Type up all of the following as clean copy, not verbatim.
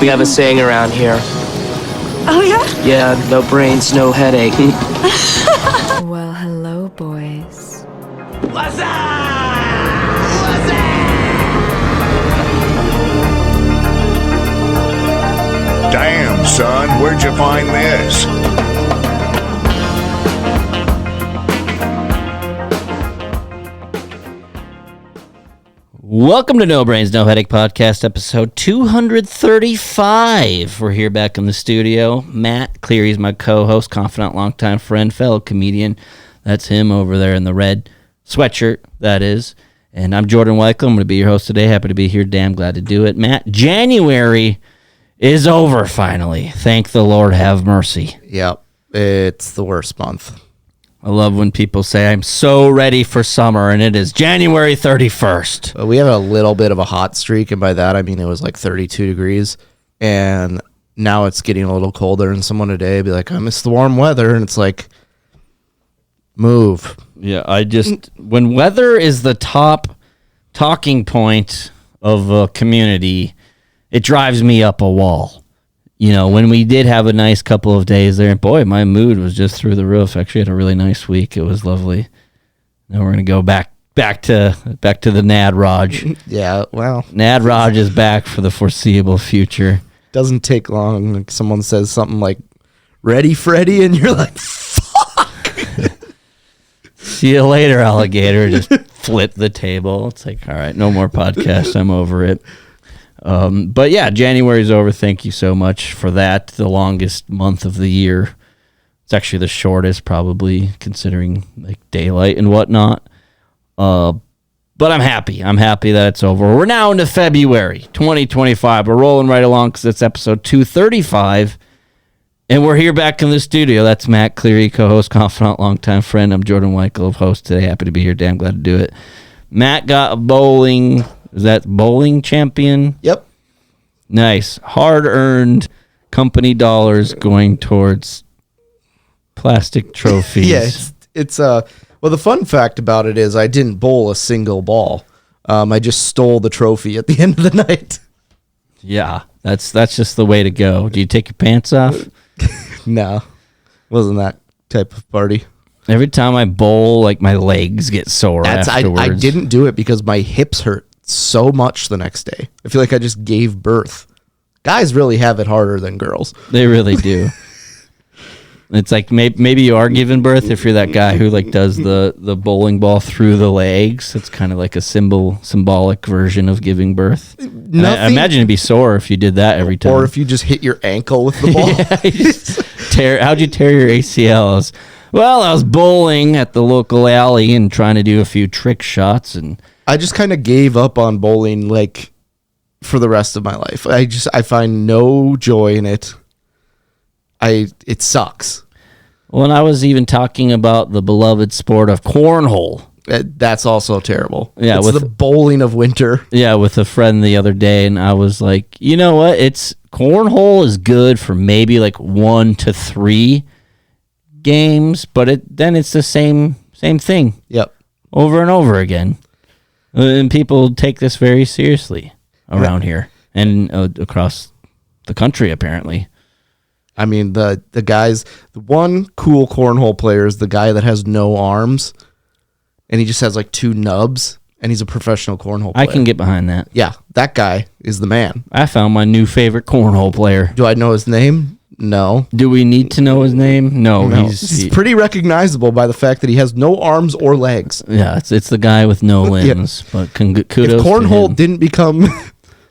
We have a saying around here. Oh, yeah? Yeah, no brains, no headache. Well, hello, boys. What's up? What's up? Damn, son, where'd you find this? Welcome to No Brains, No Headache Podcast, episode 235. We're here back in the studio. Matt Cleary's my co-host, confidant, longtime friend, fellow comedian. That's him over there in the red sweatshirt, that is. And I'm Jordan Weichel. I'm going to be your host today. Happy to be here. Damn glad to do it. Matt, January is over finally. Thank the Lord, have mercy. Yep, it's the worst month. I love when people say, I'm so ready for summer, and it is January 31st. We have a little bit of a hot streak, and by that I mean it was like 32 degrees, and now it's getting a little colder, and someone today be like, I miss the warm weather, and it's like, move. Yeah, when weather is the top talking point of a community, it drives me up a wall. You know, when we did have a nice couple of days there, boy, my mood was just through the roof. Actually, had a really nice week. It was lovely. Now we're gonna go back to the Nad Raj. Yeah, well, Nad Raj is back for the foreseeable future. doesn't take long. Like someone says something like, ready, Freddy, and you're like, fuck. See you later, alligator. Just flip the table. It's like, all right, no more podcast. I'm over it. But yeah, January's over. Thank you so much for that. The longest month of the year. It's actually the shortest, probably, considering like daylight and whatnot. But I'm happy. I'm happy that it's over. We're now into February 2025. We're rolling right along because it's episode 235. And we're here back in the studio. That's Matt Cleary, co-host, confidant, longtime friend. I'm Jordan Weichel, host today. Happy to be here. Damn glad to do it. Matt got a bowling... Is that bowling champion? Yep. Nice. Hard-earned company dollars going towards plastic trophies. Yeah, it's well, the fun fact about it is I didn't bowl a single ball. I just stole the trophy at the end of the night. Yeah, that's just the way to go. Do you take your pants off? No, wasn't that type of party. Every time I bowl, like my legs get sore afterwards. I didn't do it because my hips hurt so much the next day. I feel like I just gave birth. Guys really have it harder than girls. They really do. It's like maybe you are giving birth if you're that guy who like does the bowling ball through the legs. It's kind of like a symbolic version of giving birth. I imagine it'd be sore if you did that every time. Or if you just hit your ankle with the ball. How'd you tear your ACLs? Well, I was bowling at the local alley and trying to do a few trick shots, and I just kind of gave up on bowling like for the rest of my life. I find no joy in it. It sucks. Well, and I was even talking about the beloved sport of cornhole. That's also terrible. Yeah, it's the bowling of winter. Yeah, with a friend the other day, and I was like, you know what? Cornhole is good for maybe like 1 to 3 games, but then it's the same thing. Yep. Over and over again. And people take this very seriously around here and across the country, apparently. I mean, the guys, the one cool cornhole player is the guy that has no arms, and he just has like 2 nubs, and he's a professional cornhole player. I can get behind that. Yeah, that guy is the man. I found my new favorite cornhole player. Do I know his name? No. Do we need to know his name? No. He's pretty recognizable by the fact that he has no arms or legs. Yeah, it's the guy with no limbs. Yeah. But kudos if cornhole to him. Didn't become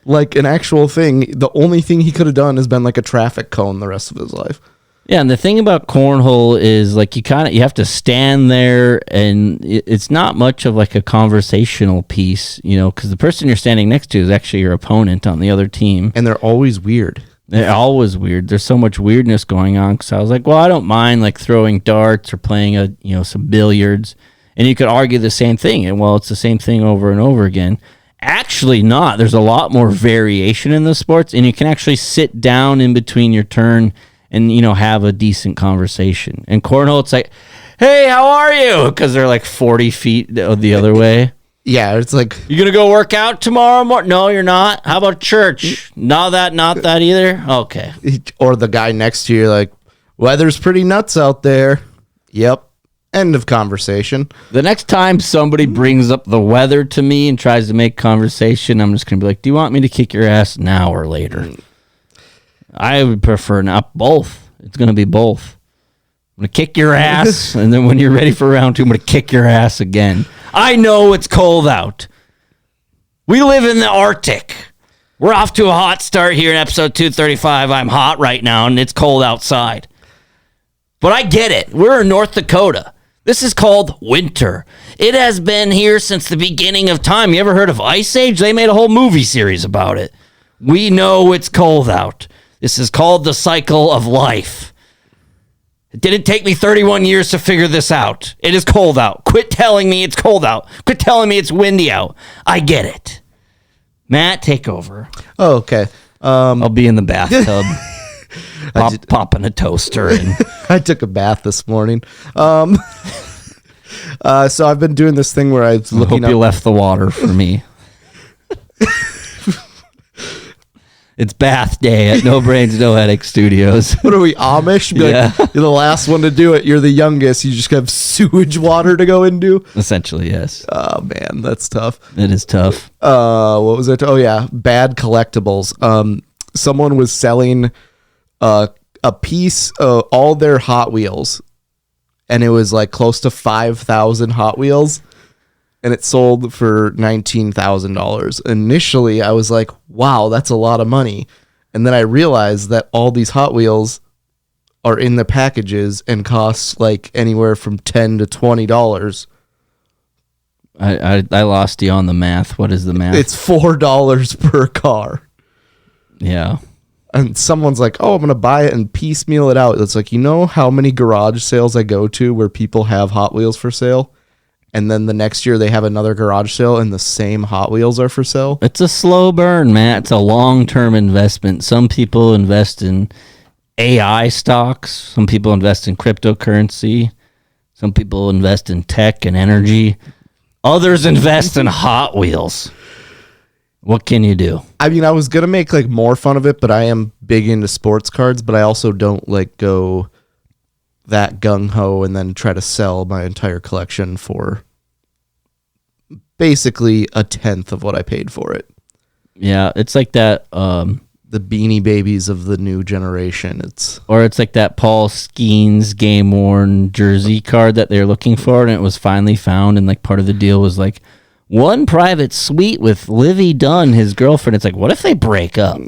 like an actual thing, the only thing he could have done is been like a traffic cone the rest of his life. Yeah, and the thing about cornhole is like you have to stand there, and it's not much of like a conversational piece, you know, because the person you're standing next to is actually your opponent on the other team, and they're always weird. They're always weird. There's so much weirdness going on. Because I was like, well, I don't mind like throwing darts or playing some billiards, and you could argue the same thing, and well, it's the same thing over and over again. Actually, not. There's a lot more variation in the sports, and you can actually sit down in between your turn and have a decent conversation. And cornhole, it's like, hey, how are you? Because they're like 40 feet the other way. Yeah, it's like, You gonna go work out tomorrow morning? No, you're not. How about church? Not that either. Okay. or the guy next to you, like, weather's pretty nuts out there. Yep. End of conversation. The next time somebody brings up the weather to me and tries to make conversation, I'm just gonna be like, "Do you want me to kick your ass now or later?" I would prefer not both. It's gonna be both. I'm gonna kick your ass, and then when you're ready for round 2, I'm gonna kick your ass again. I know it's cold out. We live in the Arctic. We're off to a hot start here in episode 235. I'm hot right now, and it's cold outside. But I get it. We're in North Dakota. This is called winter. It has been here since the beginning of time. You ever heard of Ice Age? They made a whole movie series about it. We know it's cold out. This is called the cycle of life. It didn't take me 31 years to figure this out. It is cold out. Quit telling me it's cold out. Quit telling me it's windy out. I get it. Matt, take over. Oh, okay. I'll be in the bathtub, popping a toaster. And I took a bath this morning. So I've been doing this thing where I was I looking hope you up. left the water for me. It's bath day at No Brains, No Headache Studios. What are we, Amish? Be Yeah. like, you're the last one to do it. You're the youngest. You just have sewage water to go into. Essentially, yes. Oh, man, that's tough. It is tough. What was it? Oh, yeah, bad collectibles. Someone was selling a piece of all their Hot Wheels, and it was like close to 5,000 Hot Wheels, and it sold for $19,000. Initially, I was like, wow, that's a lot of money. And then I realized that all these Hot Wheels are in the packages and cost like anywhere from $10 to $20. I lost you on the math. What is the math? It's $4 per car. Yeah. And someone's like, oh, I'm going to buy it and piecemeal it out. It's like, you know how many garage sales I go to where people have Hot Wheels for sale? And then the next year they have another garage sale and the same Hot Wheels are for sale? It's a slow burn, Matt. It's a long-term investment. Some people invest in AI stocks. Some people invest in cryptocurrency. Some people invest in tech and energy. Others invest in Hot Wheels. What can you do? I mean, I was going to make like more fun of it, but I am big into sports cards, but I also don't like go that gung-ho and then try to sell my entire collection for basically a tenth of what I paid for it. Yeah, it's like that, The Beanie Babies of the new generation. It's like that Paul Skenes game-worn jersey card that they're looking for, and it was finally found, and like part of the deal was like one private suite with Livy Dunn, his girlfriend. It's like, what if they break up?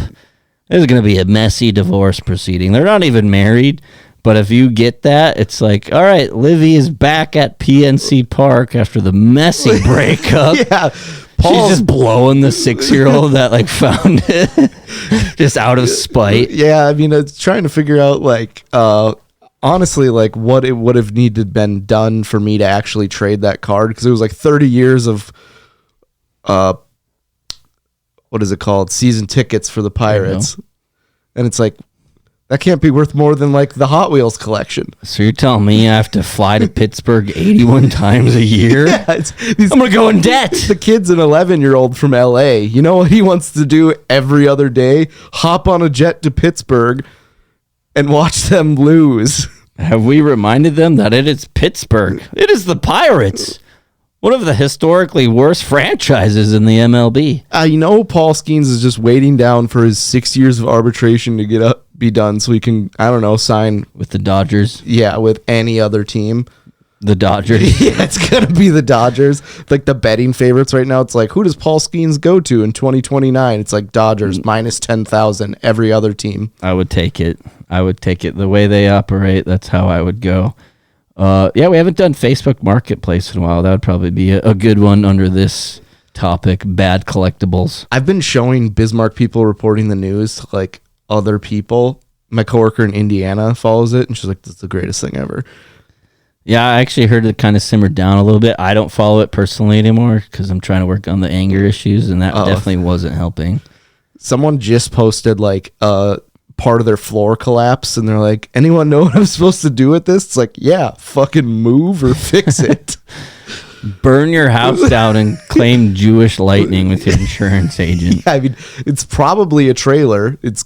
There's going to be a messy divorce proceeding. They're not even married. But if you get that, it's like, all right, Livy is back at PNC Park after the messy breakup. yeah. She's just blowing the 6-year-old that like found it just out of spite. Yeah, I mean, it's trying to figure out like honestly like what it would have needed been done for me to actually trade that card, because it was like 30 years of what is it called? Season tickets for the Pirates. And it's like, that can't be worth more than like the Hot Wheels collection. So you're telling me I have to fly to Pittsburgh 81 times a year? Yeah, I'm going to go in debt. The kid's an 11-year-old from LA. You know what he wants to do every other day? Hop on a jet to Pittsburgh and watch them lose. Have we reminded them that it is Pittsburgh? It is the Pirates. One of the historically worst franchises in the MLB. You know, Paul Skenes is just waiting down for his 6 years of arbitration to be done so he can, I don't know, sign With the Dodgers. Yeah, with any other team. The Dodgers. Yeah, it's going to be the Dodgers. Like the betting favorites right now, it's like, who does Paul Skenes go to in 2029? It's like Dodgers minus 10,000, every other team. I would take it. The way they operate, that's how I would go. Yeah, we haven't done Facebook Marketplace in a while. That would probably be a good one under this topic, bad collectibles. I've been showing Bismarck people reporting the news to like other people. My coworker in Indiana follows it, and she's like, "This is the greatest thing ever." Yeah, I actually heard it kind of simmered down a little bit. I don't follow it personally anymore because I'm trying to work on the anger issues, and that definitely wasn't helping. Someone just posted like part of their floor collapse, and they're like, anyone know what I'm supposed to do with this? It's like, yeah, fucking move or fix it. Burn your house down and claim Jewish lightning with your insurance agent. I mean, it's probably a trailer. It's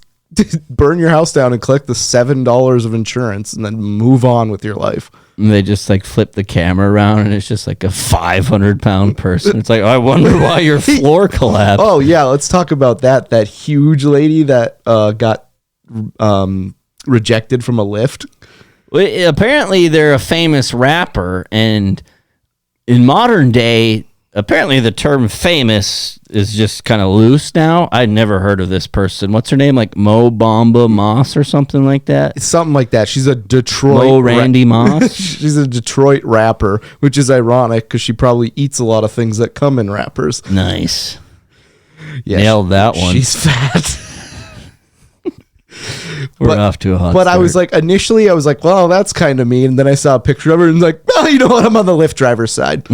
burn your house down and collect the $7 of insurance and then move on with your life. And they just like flip the camera around and it's just like a 500-pound person. It's like, I wonder why your floor collapsed. Oh yeah, let's talk about that. That huge lady that got rejected from a lift. Well, apparently they're a famous rapper, and in modern day, apparently the term famous is just kind of loose now. I'd never heard of this person. What's her name? Like Mo Bamba Moss or something like that? It's something like that. She's a Detroit... Mo Randy Moss? She's a Detroit rapper, which is ironic because she probably eats a lot of things that come in rappers. Nice. Yeah, Nailed that one. She's fat. We're off to a hot But start. I was like, initially I was like, well, that's kind of mean. And then I saw a picture of her and was like, oh, you know what? I'm on the Lyft driver's side.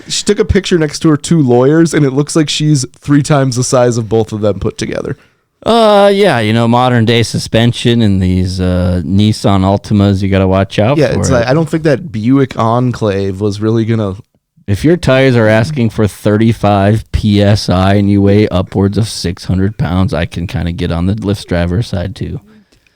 She took a picture next to her two lawyers, and it looks like she's 3 times the size of both of them put together. Yeah, you know, modern day suspension and these Nissan Altimas you got to watch out Yeah, for. it's like, I don't think that Buick Enclave was really going to... If your tires are asking for 35 PSI and you weigh upwards of 600 pounds, I can kind of get on the Lyft driver side too.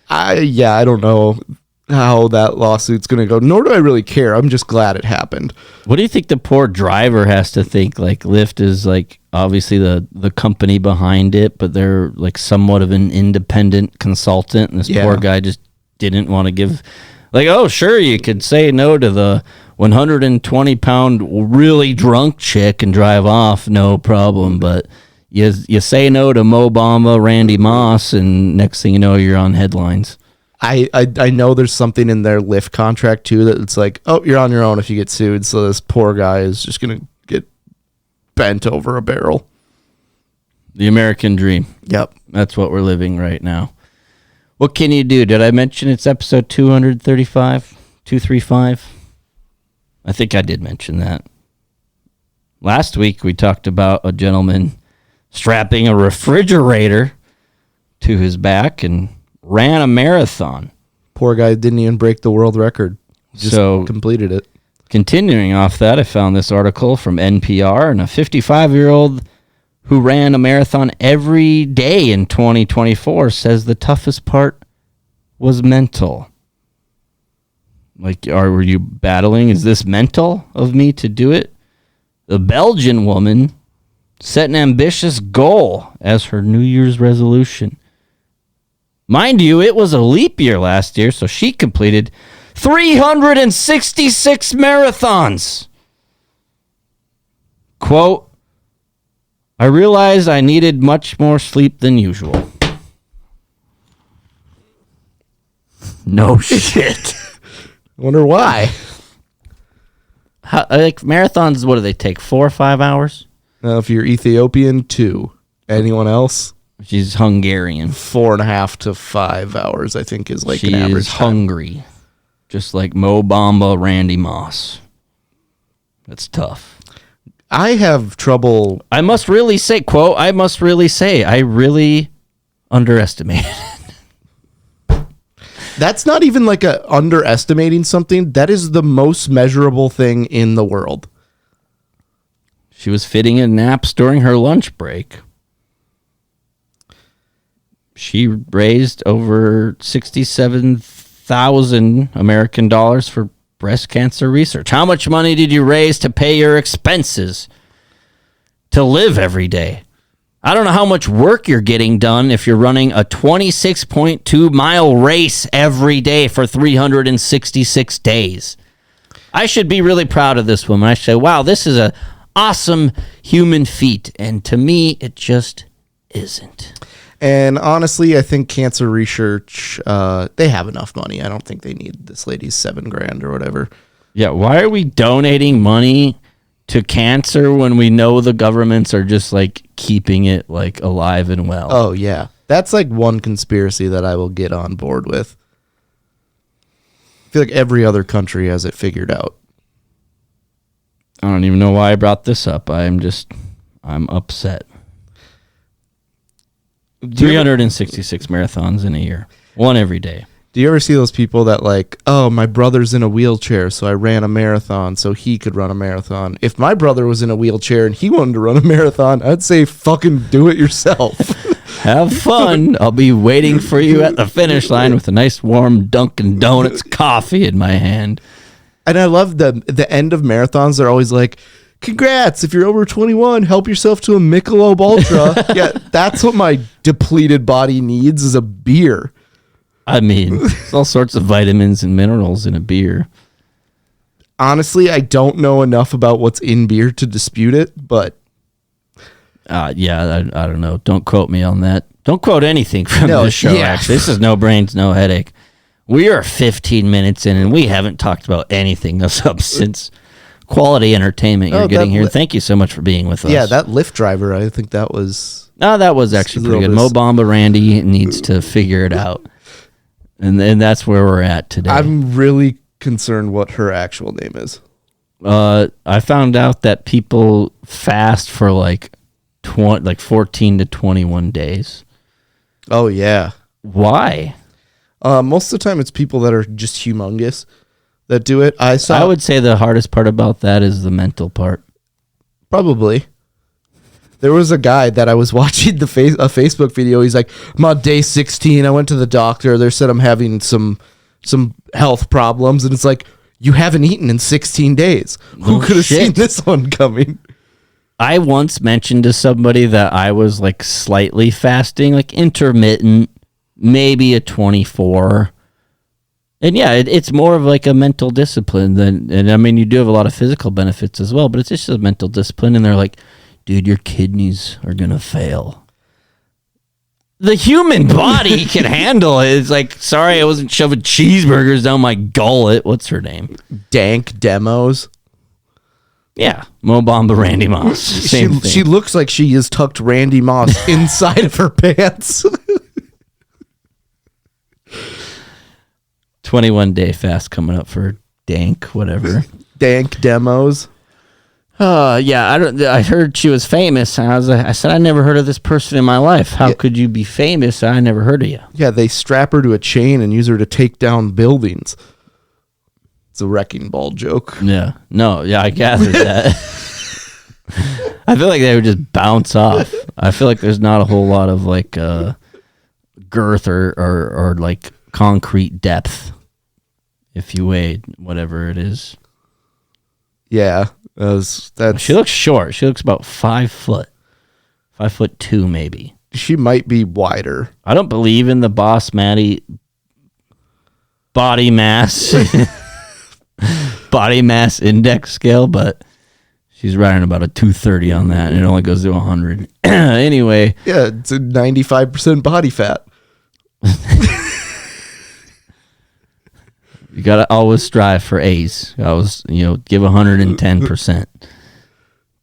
I don't know how that lawsuit's going to go, nor do I really care. I'm just glad it happened. What do you think the poor driver has to think? Like Lyft is like obviously the company behind it, but they're like somewhat of an independent consultant. And this poor guy just didn't want to give, like, oh, sure, you could say no to the 120-pound really drunk chick and drive off, no problem. But you say no to Mo Bamba, Randy Moss, and next thing you know, you're on headlines. I know there's something in their Lyft contract too that it's like, oh, you're on your own if you get sued. So this poor guy is just gonna get bent over a barrel. The American dream. Yep. That's what we're living right now. What can you do? Did I mention it's episode 235? 235? I think I did mention that. Last week we talked about a gentleman strapping a refrigerator to his back and ran a marathon. Poor guy didn't even break the world record. Just completed it. Continuing off that, I found this article from NPR, and a 55-year-old who ran a marathon every day in 2024 says the toughest part was mental. Like, were you battling? Is this mental of me to do it? The Belgian woman set an ambitious goal as her New Year's resolution. Mind you, it was a leap year last year, so she completed 366 marathons. Quote, I realized I needed much more sleep than usual. No shit. I wonder why. Like marathons, what do they take? 4 or 5 hours? If you're Ethiopian, 2. Anyone else? She's Hungarian. 4.5 to 5 hours, I think, is like She an average is time. hungry. Just like Mo Bamba, Randy Moss. That's tough. I have trouble. I must really say, quote, I must really say, I really underestimated. That's not even like a underestimating something. That is the most measurable thing in the world. She was fitting in naps during her lunch break. She raised over 67,000 American dollars for breast cancer research. How much money did you raise to pay your expenses to live every day? I don't know how much work you're getting done if you're running a 26.2 mile race every day for 366 days. I should be really proud of this woman. I should say, wow, this is an awesome human feat. And to me, it just isn't. And honestly, I think cancer research, they have enough money. I don't think they need this lady's $7,000 or whatever. Yeah, why are we donating money to cancer when we know the governments are just like keeping it like alive and well? Oh, yeah. That's like one conspiracy that I will get on board with. I feel like every other country has it figured out. I don't even know why I brought this up. I'm upset. 366 marathons in a year. One every day. Do you ever see those people that like, oh, my brother's in a wheelchair, so I ran a marathon so he could run a marathon? If my brother was in a wheelchair and he wanted to run a marathon, I'd say fucking do it yourself. Have fun. I'll be waiting for you at the finish line with a nice warm Dunkin' Donuts coffee in my hand. And I love the end of marathons. They're always like, congrats, if you're over 21, help yourself to a Michelob Ultra. Yeah, that's what my depleted body needs is a beer. I mean, there's all sorts of vitamins and minerals in a beer. Honestly, I don't know enough about what's in beer to dispute it, but... yeah, I don't know. Don't quote me on that. Don't quote anything from this show, actually. This is No Brains, No Headache. We are 15 minutes in, and we haven't talked about anything of substance. Quality entertainment you're getting here. Thank you so much for being with us. Yeah, that Lyft driver, I think that was... No, that was actually pretty good. Mo Bamba Randy needs to figure it out. And that's where we're at today. I'm really concerned what her actual name is. I found out that people fast for like 14 to 21 days. Oh, yeah. Why? Most of the time it's people that are just humongous that do it. I would say the hardest part about that is the mental part. Probably. There was a guy that I was watching a Facebook video. He's like, I'm on day 16. I went to the doctor. They said I'm having some health problems. And it's like, you haven't eaten in 16 days. Who could have seen this one coming? I once mentioned to somebody that I was like slightly fasting, like intermittent, maybe a 24. And yeah, it's more of like a mental discipline and I mean, you do have a lot of physical benefits as well, but it's just a mental discipline. And they're like, dude, your kidneys are going to fail. The human body can handle it. It's like, sorry, I wasn't shoving cheeseburgers down my gullet. What's her name? Dank Demos. Yeah, Mo Bamba Randy Moss. Same thing. She looks like she has tucked Randy Moss inside of her pants. 21-day fast coming up for Dank, whatever. Dank Demos. Yeah, I heard she was famous, and I said I never heard of this person in my life. How could you be famous? I never heard of you. Yeah, they strap her to a chain and use her to take down buildings. It's a wrecking ball joke. Yeah, no, yeah, I gathered that. I feel like they would just bounce off. I feel like there's not a whole lot of like girth or like concrete depth if you weighed whatever it is. Yeah. She looks short. She looks about 5 foot. 5'2" maybe. She might be wider. I don't believe in the Boss Matty body mass index scale, but she's riding about a 230 on that, and it only goes to 100. Anyway. Yeah, it's a 95% body fat. You gotta always strive for A's. Always, give 110%,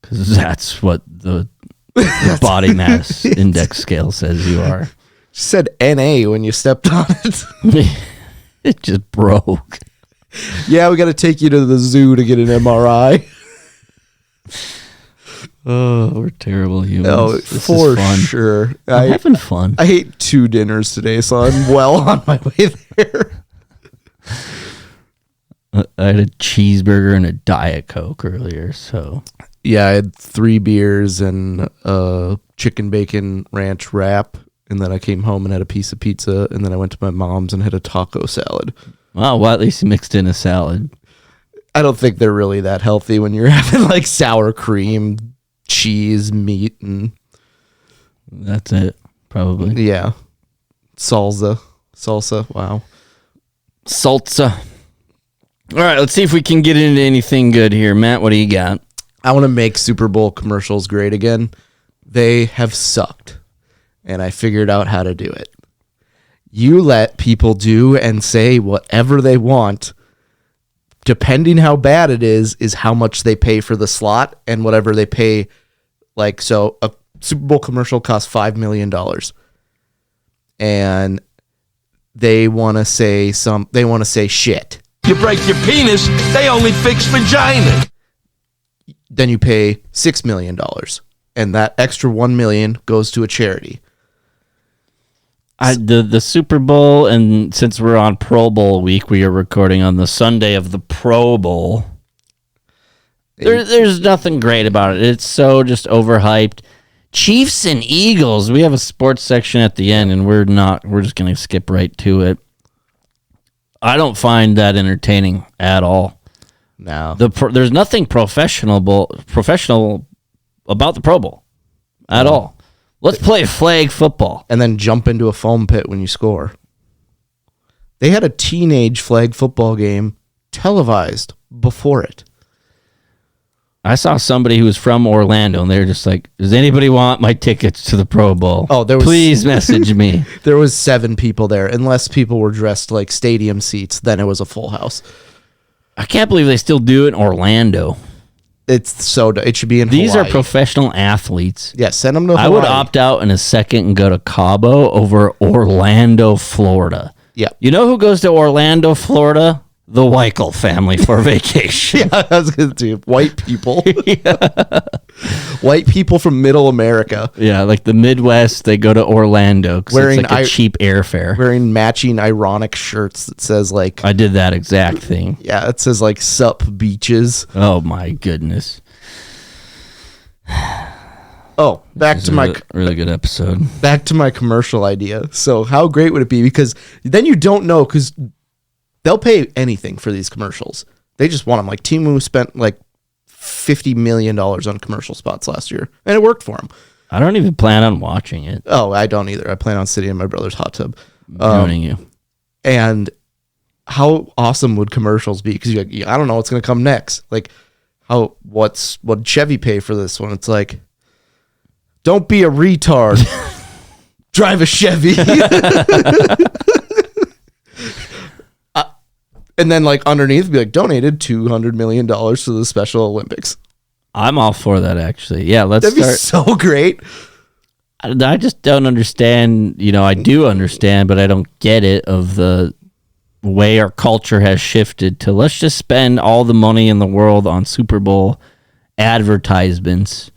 because that's what the body mass index scale says you are. She said NA when you stepped on it. It just broke. Yeah, we got to take you to the zoo to get an MRI. Oh, we're terrible humans. Oh, this for is fun. sure. I'm having fun. I ate 2 dinners today, so I'm well on my way there. I had a cheeseburger and a Diet Coke earlier, so... Yeah, I had 3 beers and a chicken bacon ranch wrap, and then I came home and had a piece of pizza, and then I went to my mom's and had a taco salad. Wow, well, at least you mixed in a salad. I don't think they're really that healthy when you're having like sour cream, cheese, meat, and... That's it, probably. Yeah. Salsa, wow. Salsa. All right, let's see if we can get into anything good here. Matt, what do you got? I want to make Super Bowl commercials great again. They have sucked, and I figured out how to do it. You let people do and say whatever they want. Depending how bad it is how much they pay for the slot and whatever they pay. Like, so a Super Bowl commercial costs $5 million. And they want to say shit. You break your penis, they only fix vagina. Then you pay $6 million. And that extra $1 million goes to a charity. The Super Bowl, and since we're on Pro Bowl week, we are recording on the Sunday of the Pro Bowl. There's nothing great about it. It's so just overhyped. Chiefs and Eagles. We have a sports section at the end, and we're just going to skip right to it. I don't find that entertaining at all. No. There's nothing professional about the Pro Bowl at all. Let's play flag football. And then jump into a foam pit when you score. They had a teenage flag football game televised before it. I saw somebody who was from Orlando, and they were just like, does anybody want my tickets to the Pro Bowl? Oh, Please message me. There was 7 people there. Unless people were dressed like stadium seats, then it was a full house. I can't believe they still do it in Orlando. It should be in These Hawaii. are professional athletes. Yeah, send them to Hawaii. I would opt out in a second and go to Cabo over Orlando, Florida. Yeah. You know who goes to Orlando, Florida? The Weichel family for vacation. Yeah, I was going to do white people. White people from middle America. Yeah, like the Midwest, they go to Orlando because it's like a cheap airfare. Wearing matching ironic shirts that says like... I did that exact thing. Yeah, it says like sup beaches. Oh my goodness. Oh, back to my really good episode. Back to my commercial idea. So how great would it be? Because then you don't know, because they'll pay anything for these commercials. They just want them. Like Temu spent like $50 million on commercial spots last year, and it worked for them. I don't even plan on watching it. Oh, I don't either. I plan on sitting in my brother's hot tub. Joining you. And how awesome would commercials be? Because you're like, I don't know what's going to come next. Like, what Chevy pay for this one? It's like, don't be a retard. Drive a Chevy. And then like underneath be like, donated $200 million to the Special Olympics. I'm all for that, actually. Yeah, That'd be so great. I just don't understand. I do understand, but I don't get it of the way our culture has shifted to let's just spend all the money in the world on Super Bowl advertisements.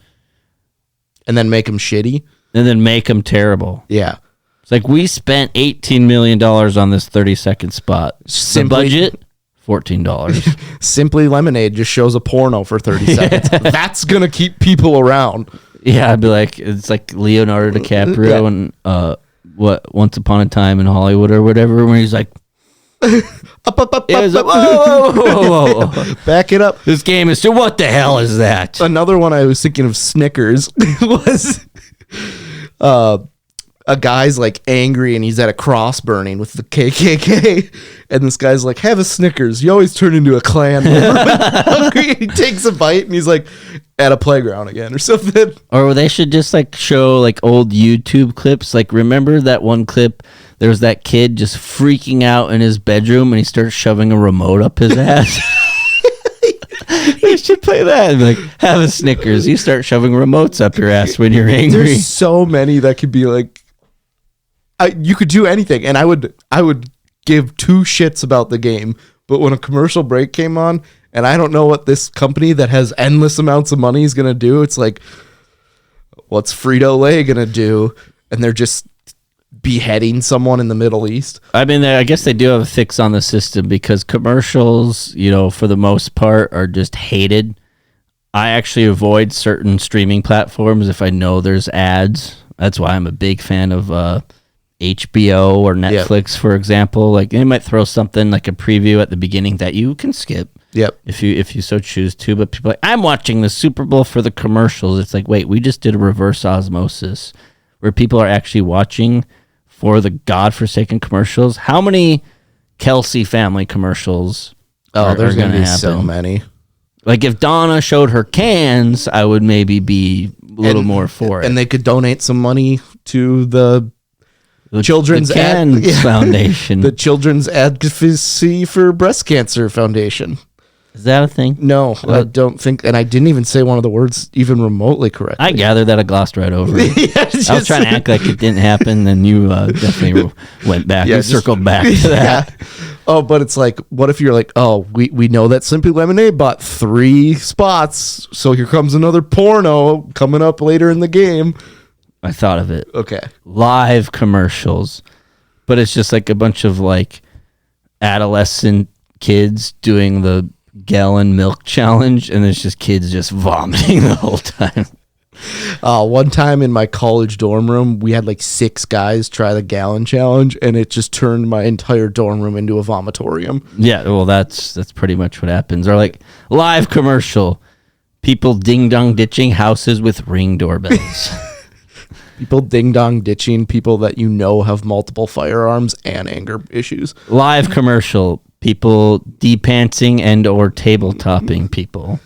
And then make them shitty. And then make them terrible. Yeah. It's like we spent $18 million on this 30-second spot. The budget, $14. Simply Lemonade just shows a porno for 30 seconds. That's going to keep people around. Yeah, I'd be like, it's like Leonardo DiCaprio and Once Upon a Time in Hollywood or whatever, when he's like, whoa. Back it up. This game is, what the hell is that? Another one I was thinking of Snickers was a guy's like angry and he's at a cross burning with the KKK, and this guy's like, have a Snickers, you always turn into a Klan member. He takes a bite and he's like at a playground again or something. Or they should just like show like old YouTube clips. Like, remember that one clip? There was that kid just freaking out in his bedroom and he starts shoving a remote up his ass. They should play that and be like, have a Snickers, you start shoving remotes up your ass when you're angry. There's so many that could be like, you could do anything, and I would give 2 shits about the game. But when a commercial break came on, and I don't know what this company that has endless amounts of money is gonna do, it's like, what's Frito-Lay gonna do? And they're just beheading someone in the Middle East. I mean, I guess they do have a fix on the system because commercials, for the most part, are just hated. I actually avoid certain streaming platforms if I know there's ads. That's why I'm a big fan of HBO or Netflix, for example. Like, they might throw something like a preview at the beginning that you can skip. Yep. If you so choose to. But people are like, I'm watching the Super Bowl for the commercials. It's like, wait, we just did a reverse osmosis where people are actually watching for the godforsaken commercials. How many Kelsey family commercials there's going to be happen? so many. Like, if Donna showed her cans, I would maybe be a little more for it. And they could donate some money to the Children's Foundation. The Children's Advocacy for Breast Cancer Foundation. Is that a thing? No, I don't think, and I didn't even say one of the words even remotely correctly. I gathered that I glossed right over it. I was trying to act like it didn't happen, and you definitely went back. You circled back to that. Yeah. Oh, but it's like, what if you're like, oh, we know that Simply Lemonade bought 3 spots, so here comes another porno coming up later in the game. I thought of it. Okay. Live commercials, but it's just like a bunch of like adolescent kids doing the gallon milk challenge, and it's just kids just vomiting the whole time. One time in my college dorm room, we had like 6 guys try the gallon challenge, and it just turned my entire dorm room into a vomitorium. Yeah, well, that's pretty much what happens. Or like live commercial, people ding dong ditching houses with ring doorbells. People ding dong ditching people that you know have multiple firearms and anger issues. Live commercial, people depantsing and or tabletopping people.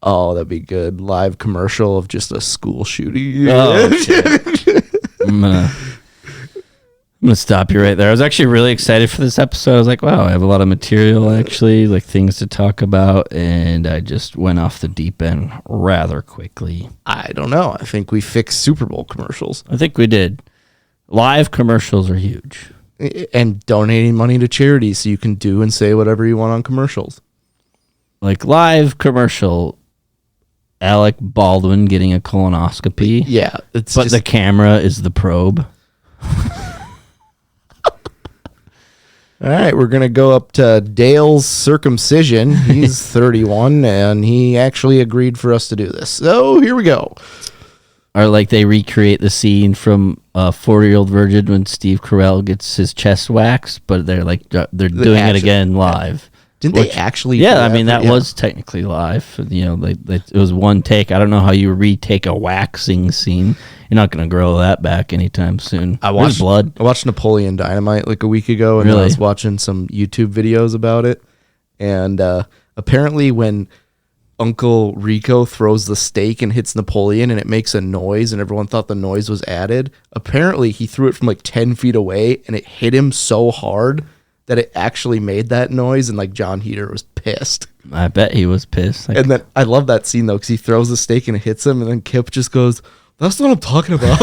Oh, that'd be good. Live commercial of just a school shooting. Oh, shit. I'm gonna stop you right there. I was actually really excited for this episode. I was like, wow, I have a lot of material, actually, like things to talk about, and I just went off the deep end rather quickly. I don't know. I think we fixed Super Bowl commercials. I think we did. Live commercials are huge. And donating money to charities so you can do and say whatever you want on commercials. Like live commercial, Alec Baldwin getting a colonoscopy. Yeah. It's But the camera is the probe. All right, we're going to go up to Dale's circumcision. He's 31, and he actually agreed for us to do this. So here we go. Or like they recreate the scene from 40-Year-Old Virgin when Steve Carell gets his chest waxed, but they're like they're doing it again live. Didn't they actually? Yeah, I mean that was technically live. You know, it was one take. I don't know how you retake a waxing scene. You're not going to grow that back anytime soon. There's blood. I watched Napoleon Dynamite like a week ago, and I was watching some YouTube videos about it. And apparently, when Uncle Rico throws the steak and hits Napoleon, and it makes a noise, and everyone thought the noise was added. Apparently, he threw it from like 10 feet away, and it hit him so hard that it actually made that noise, and like John Heater was pissed. I bet he was pissed. And then I love that scene though, because he throws the steak and it hits him, and then Kip just goes, "That's what I'm talking about."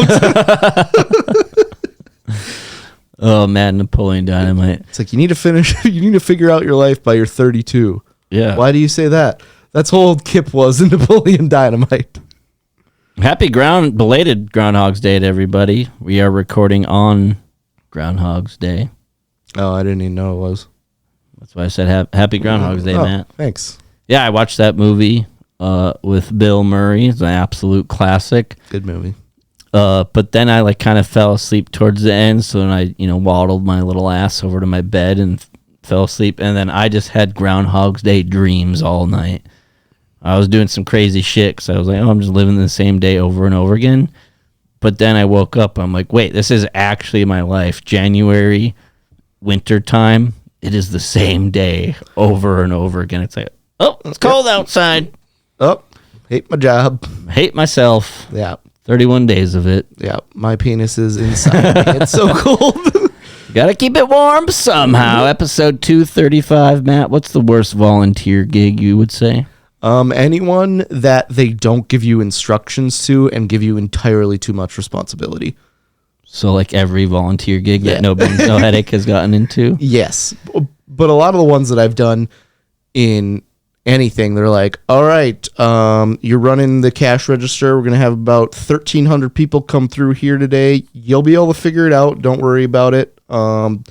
Oh man, Napoleon Dynamite. It's like you need to figure out your life by your 32. Yeah. Why do you say that? That's how old Kip was in Napoleon Dynamite. Happy belated Groundhog's Day to everybody. We are recording on Groundhog's Day. Oh, I didn't even know it was. That's why I said happy Groundhog's Day, Matt. Thanks. Yeah, I watched that movie with Bill Murray. It's an absolute classic. Good movie. But then I like kind of fell asleep towards the end, so then I waddled my little ass over to my bed and fell asleep, and then I just had Groundhog's Day dreams all night. I was doing some crazy shit because I was like, oh, I'm just living the same day over and over again. But then I woke up, I'm like, wait, this is actually my life. January, winter time, it is the same day over and over again. It's like, oh, it's cold outside. Oh, hate my job. Hate myself. Yeah. 31 days of it. Yeah. My penis is inside me. It's so cold. Gotta keep it warm somehow. Episode 235, Matt. What's the worst volunteer gig you would say? Anyone that they don't give you instructions to and give you entirely too much responsibility. So like every volunteer gig that no headache has gotten into? Yes. But a lot of the ones that I've done in anything, they're like, all right, you're running the cash register. We're going to have about 1,300 people come through here today. You'll be able to figure it out. Don't worry about it. And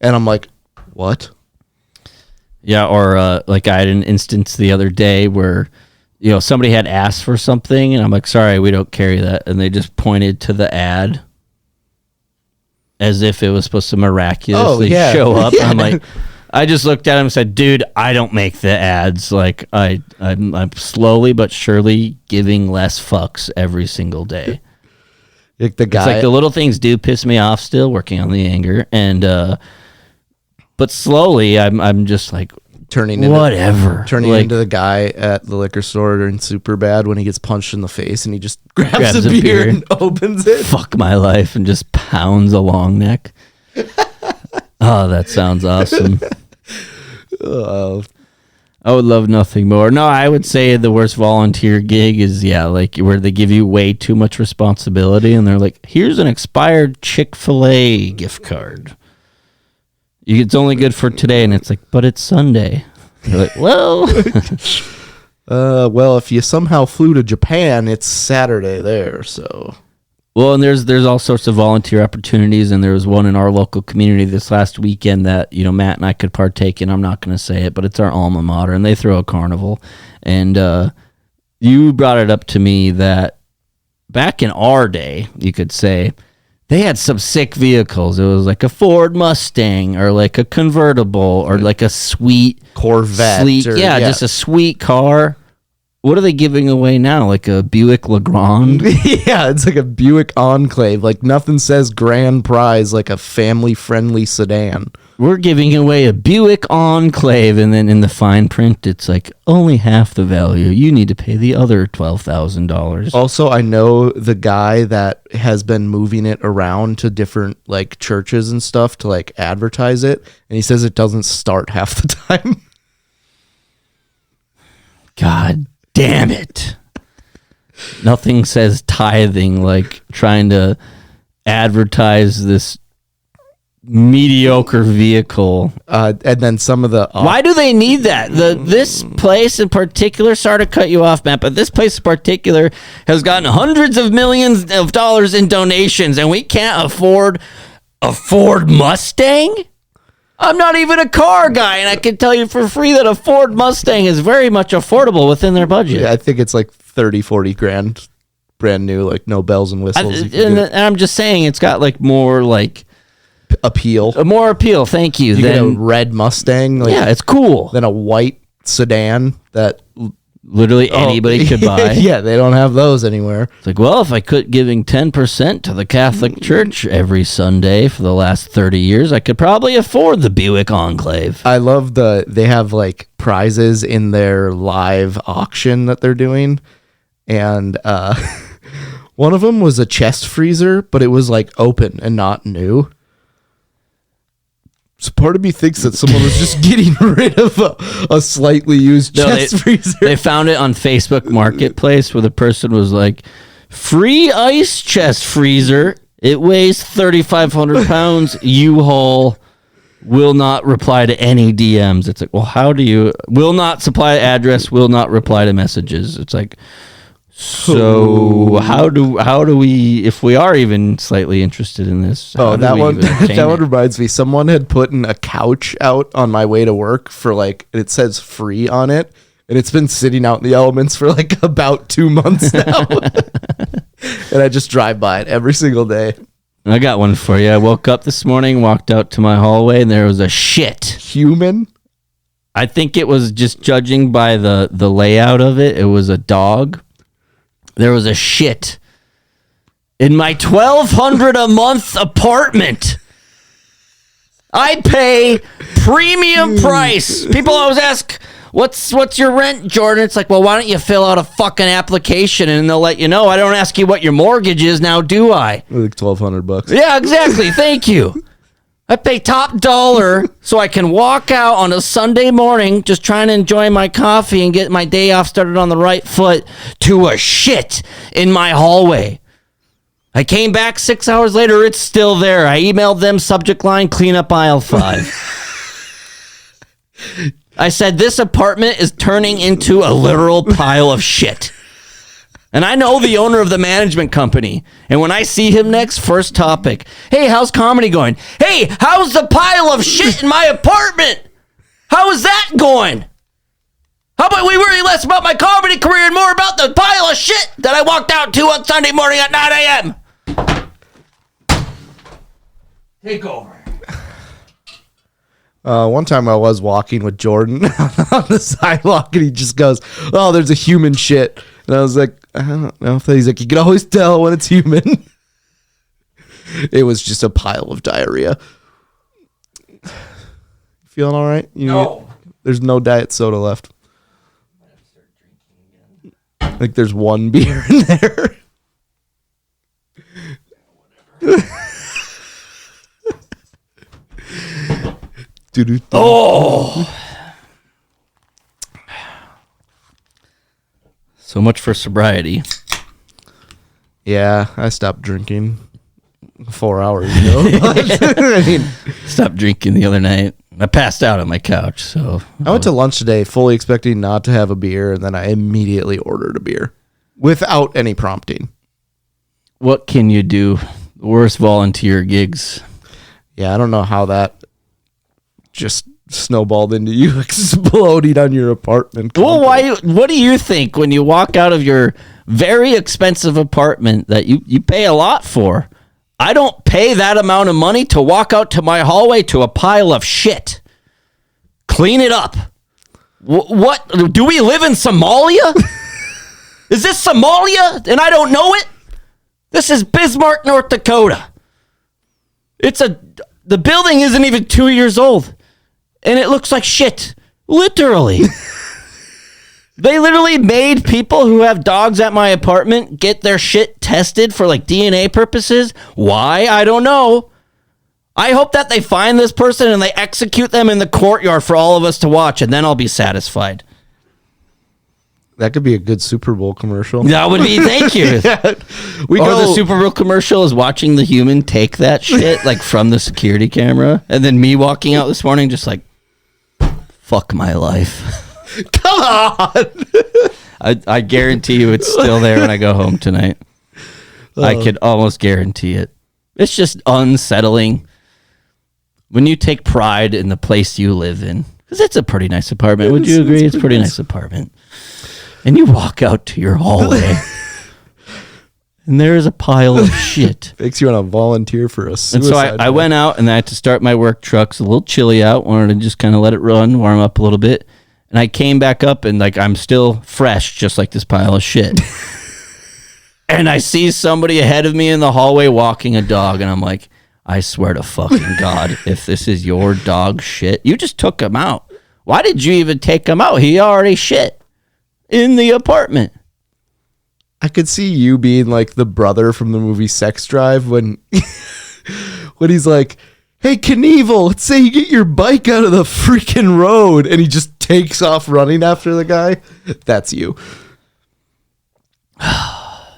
I'm like, what? Yeah, or like I had an instance the other day where, somebody had asked for something, and I'm like, sorry, we don't carry that. And they just pointed to the ad as if it was supposed to miraculously show up. Yeah. I'm like, I just looked at him and said, dude, I don't make the ads. Like, I'm slowly but surely giving less fucks every single day. Like the guy, it's like the little things do piss me off still, working on the anger. And, but slowly I'm just like, turning into the guy at the liquor store during Superbad when he gets punched in the face and he just grabs a beer and opens it. Fuck my life and just pounds a long neck. Oh, that sounds awesome. I would love nothing more. No, I would say the worst volunteer gig is, like where they give you way too much responsibility and they're like, here's an expired Chick-fil-A gift card. It's only good for today, and it's like, but it's Sunday. You're like, well, well, if you somehow flew to Japan, it's Saturday there. So, Well, and there's all sorts of volunteer opportunities, and there was one in our local community this last weekend that, you know, Matt and I could partake in. I'm not going to say it, but it's our alma mater, and they throw a carnival. And you brought it up to me that back in our day, you could say, they had some sick vehicles. It was like a Ford Mustang or like a convertible or like a sweet Corvette. sleek, just a sweet car. What are they giving away now? Like a Buick LeGrand? Yeah, it's like a Buick Enclave. Like nothing says grand prize like a family-friendly sedan. We're giving away a Buick Enclave, and then in the fine print, it's like only half the value. You need to pay the other $12,000. Also, I know the guy that has been moving it around to different like churches and stuff to like advertise it, and he says it doesn't start half the time. God damn it. Nothing says tithing like trying to advertise this mediocre vehicle. And then some of the... Why do they need that? This place in particular, sorry to cut you off, Matt, but this place in particular has gotten hundreds of millions of dollars in donations, and we can't afford a Ford Mustang? I'm not even a car guy, and I can tell you for free that a Ford Mustang is very much affordable within their budget. Yeah, I think it's like 30, 40 grand, brand new, like no bells and whistles. And I'm just saying it's got like more like appeal. More appeal, thank you. You get a red Mustang. Like, yeah, it's cool. Then a white sedan that literally anybody could buy. Yeah, they don't have those anywhere. It's like, well, if I quit giving 10% to the Catholic Church every Sunday for the last 30 years, I could probably afford the Buick Enclave. I love they have like prizes in their live auction that they're doing. And one of them was a chest freezer, but it was like open and not new. So part of me thinks that someone was just getting rid of a slightly used chest freezer. They found it on Facebook Marketplace where the person was like, free ice chest freezer. It weighs 3,500 pounds. U-Haul will not reply to any DMs. It's like, well, how do you... Will not supply address, will not reply to messages. It's like... So how do we, if we are even slightly interested in this? That one reminds me. Someone had put in a couch out on my way to work for like, it says free on it, and it's been sitting out in the elements for like about 2 months now. And I just drive by it every single day. I got one for you. I woke up this morning, walked out to my hallway, and there was a shit. Human? I think it was just judging by the layout of it. It was a dog. There was a shit in my $1,200 a month apartment. I pay premium price. People always ask, what's your rent, Jordan? It's like, well, why don't you fill out a fucking application and they'll let you know. I don't ask you what your mortgage is now, do I? Like $1,200. Yeah, exactly. Thank you. I pay top dollar so I can walk out on a Sunday morning just trying to enjoy my coffee and get my day off started on the right foot to a shit in my hallway. I came back 6 hours later. It's still there. I emailed them, subject line, clean up aisle 5. I said, this apartment is turning into a literal pile of shit. And I know the owner of the management company. And when I see him next, first topic, hey, how's comedy going? Hey, how's the pile of shit in my apartment? How is that going? How about we worry less about my comedy career and more about the pile of shit that I walked out to on Sunday morning at 9 a.m.? Take over. One time I was walking with Jordan on the sidewalk and he just goes, oh, there's a human shit. And I was like, I don't know. He's like, you can always tell when it's human. It was just a pile of diarrhea. Feeling all right? No. There's no diet soda left. I think there's one beer in there. Oh. So much for sobriety. Yeah, I stopped drinking 4 hours ago. I mean, stopped drinking the other night. I passed out on my couch. So I went to lunch today fully expecting not to have a beer, and then I immediately ordered a beer without any prompting. what can you do? Worst volunteer gigs. Yeah, I don't know how that just snowballed into you exploding on your apartment. Well, what do you think when you walk out of your very expensive apartment that you pay a lot for? I don't pay that amount of money to walk out to my hallway to a pile of shit. Clean it up. What? Do we live in Somalia? Is this Somalia and I don't know it? This is Bismarck, North Dakota. The building isn't even 2 years old. And it looks like shit. Literally. They literally made people who have dogs at my apartment get their shit tested for like DNA purposes. Why? I don't know. I hope that they find this person and they execute them in the courtyard for all of us to watch, and then I'll be satisfied. That could be a good Super Bowl commercial. That would be, thank you. The Super Bowl commercial is watching the human take that shit like from the security camera, and then me walking out this morning just like, fuck my life. Come on. I guarantee you it's still there when I go home tonight. I could almost guarantee it. It's just unsettling when you take pride in the place you live in. Because it's a pretty nice apartment. Would you agree? It's a pretty nice apartment. And you walk out to your hallway and there is a pile of shit. Makes you want to volunteer for a suicide. And so I went out and I had to start my work truck. It's a little chilly out. Wanted to just kind of let it run, warm up a little bit. And I came back up and like I'm still fresh, just like this pile of shit. And I see somebody ahead of me in the hallway walking a dog. And I'm like, I swear to fucking God, if this is your dog shit, you just took him out. Why did you even take him out? He already shit in the apartment. I could see you being like the brother from the movie Sex Drive when he's like, hey, Knievel, let's say you get your bike out of the freaking road, and he just takes off running after the guy. That's you. I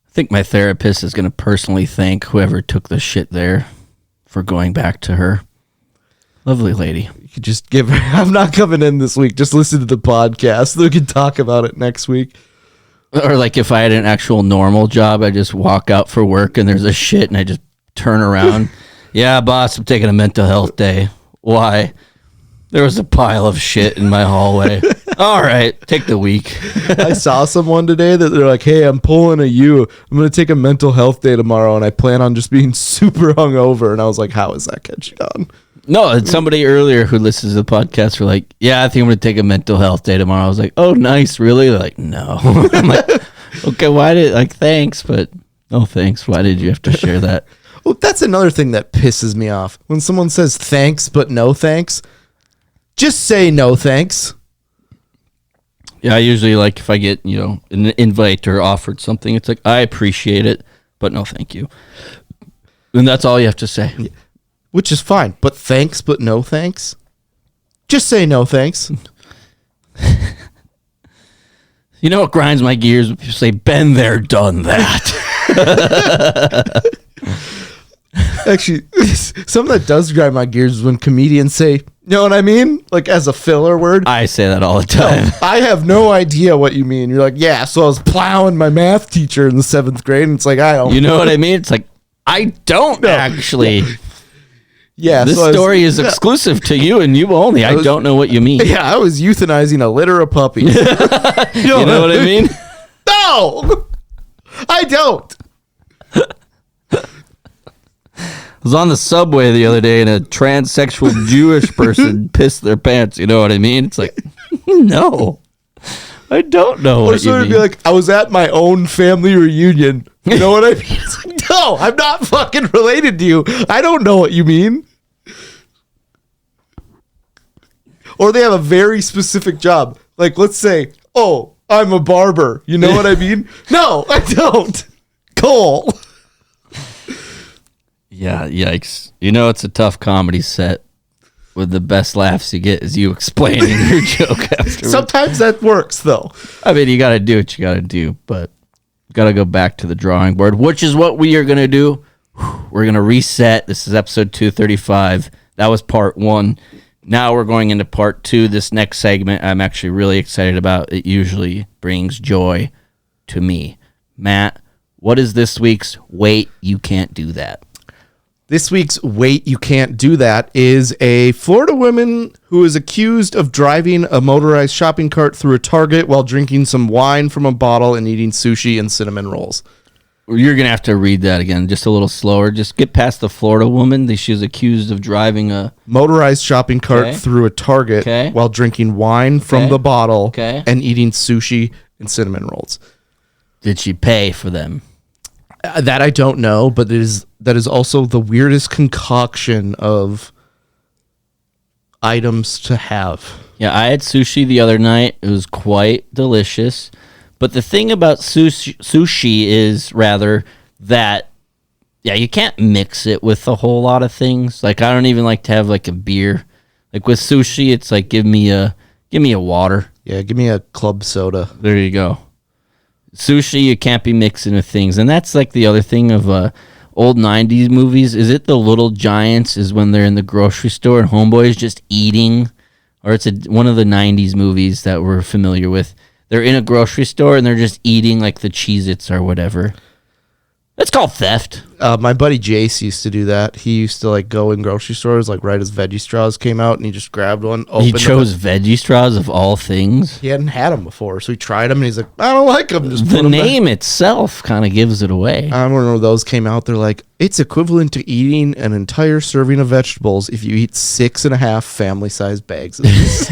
think my therapist is going to personally thank whoever took the shit there for going back to her. Lovely lady. You could just give her, I'm not coming in this week. Just listen to the podcast. We can talk about it next week. Or like if I had an actual normal job, I just walk out for work and there's a shit and I just turn around. Yeah, boss, I'm taking a mental health day. Why? There was a pile of shit in my hallway. All right, take the week. I saw someone today that they're like, hey, I'm pulling a U. I'm going to take a mental health day tomorrow and I plan on just being super hungover. And I was like, how is that catching on? No, somebody earlier who listens to the podcast were like, yeah, I think I'm going to take a mental health day tomorrow. I was like, oh, nice. Really? They're like, no. I'm like, okay, thanks, but no thanks. Why did you have to share that? Well, that's another thing that pisses me off. When someone says thanks, but no thanks, just say no thanks. Yeah, I usually like if I get, an invite or offered something, it's like, I appreciate it, but no thank you. And that's all you have to say. Yeah. Which is fine, but thanks, but no thanks. Just say no thanks. You know what grinds my gears? If you say, been there, done that. Actually, something that does grind my gears is when comedians say, you know what I mean? Like as a filler word. I say that all the time. No, I have no idea what you mean. You're like, yeah, so I was plowing my math teacher in the 7th grade, and it's like, I don't. You know what I mean? It's like, I don't actually. Yeah, this story is exclusive to you and you only. I don't know what you mean. Yeah, I was euthanizing a litter of puppies. You know what I mean? No, I don't. I was on the subway the other day and a transsexual Jewish person pissed their pants. You know what I mean? It's like, no, I don't know what you mean. Be like, I was at my own family reunion. You know what I mean? It's like, no, I'm not fucking related to you. I don't know what you mean. Or they have a very specific job. Like, let's say, oh, I'm a barber. You know what I mean? No, I don't. Cole. Yeah, yikes. You know, it's a tough comedy set with the best laughs you get is you explaining your joke afterwards. Sometimes that works, though. I mean, you got to do what you got to do, but you got to go back to the drawing board, which is what we are going to do. We're going to reset. This is episode 235. That was part 1. Now we're going into part 2. This next segment I'm actually really excited about. It usually brings joy to me. Matt, what is this week's Wait, You Can't Do That? This week's Wait, You Can't Do That is a Florida woman who is accused of driving a motorized shopping cart through a Target while drinking some wine from a bottle and eating sushi and cinnamon rolls. You're going to have to read that again just a little slower. Just get past the Florida woman. She was accused of driving a motorized shopping cart through a Target while drinking wine from the bottle and eating sushi and cinnamon rolls. Did she pay for them? That I don't know, but that is also the weirdest concoction of items to have. Yeah, I had sushi the other night. It was quite delicious. But the thing about sushi is rather that, you can't mix it with a whole lot of things. Like, I don't even like to have like a beer. Like with sushi, it's like give me a water. Yeah, give me a club soda. There you go. Sushi, you can't be mixing with things. And that's like the other thing of old 90s movies. Is it The Little Giants is when they're in the grocery store and homeboy is just eating? Or it's one of the 90s movies that we're familiar with. They're in a grocery store and they're just eating like the Cheez-Its or whatever. That's called theft. My buddy Jace used to do that. He used to like go in grocery stores like right as veggie straws came out, and he just grabbed one. He chose veggie straws of all things. He hadn't had them before, so he tried them, and he's like, "I don't like them." Just the name itself kind of gives it away. I don't know. Those came out. They're like, it's equivalent to eating an entire serving of vegetables if you eat 6.5 family-sized bags of these.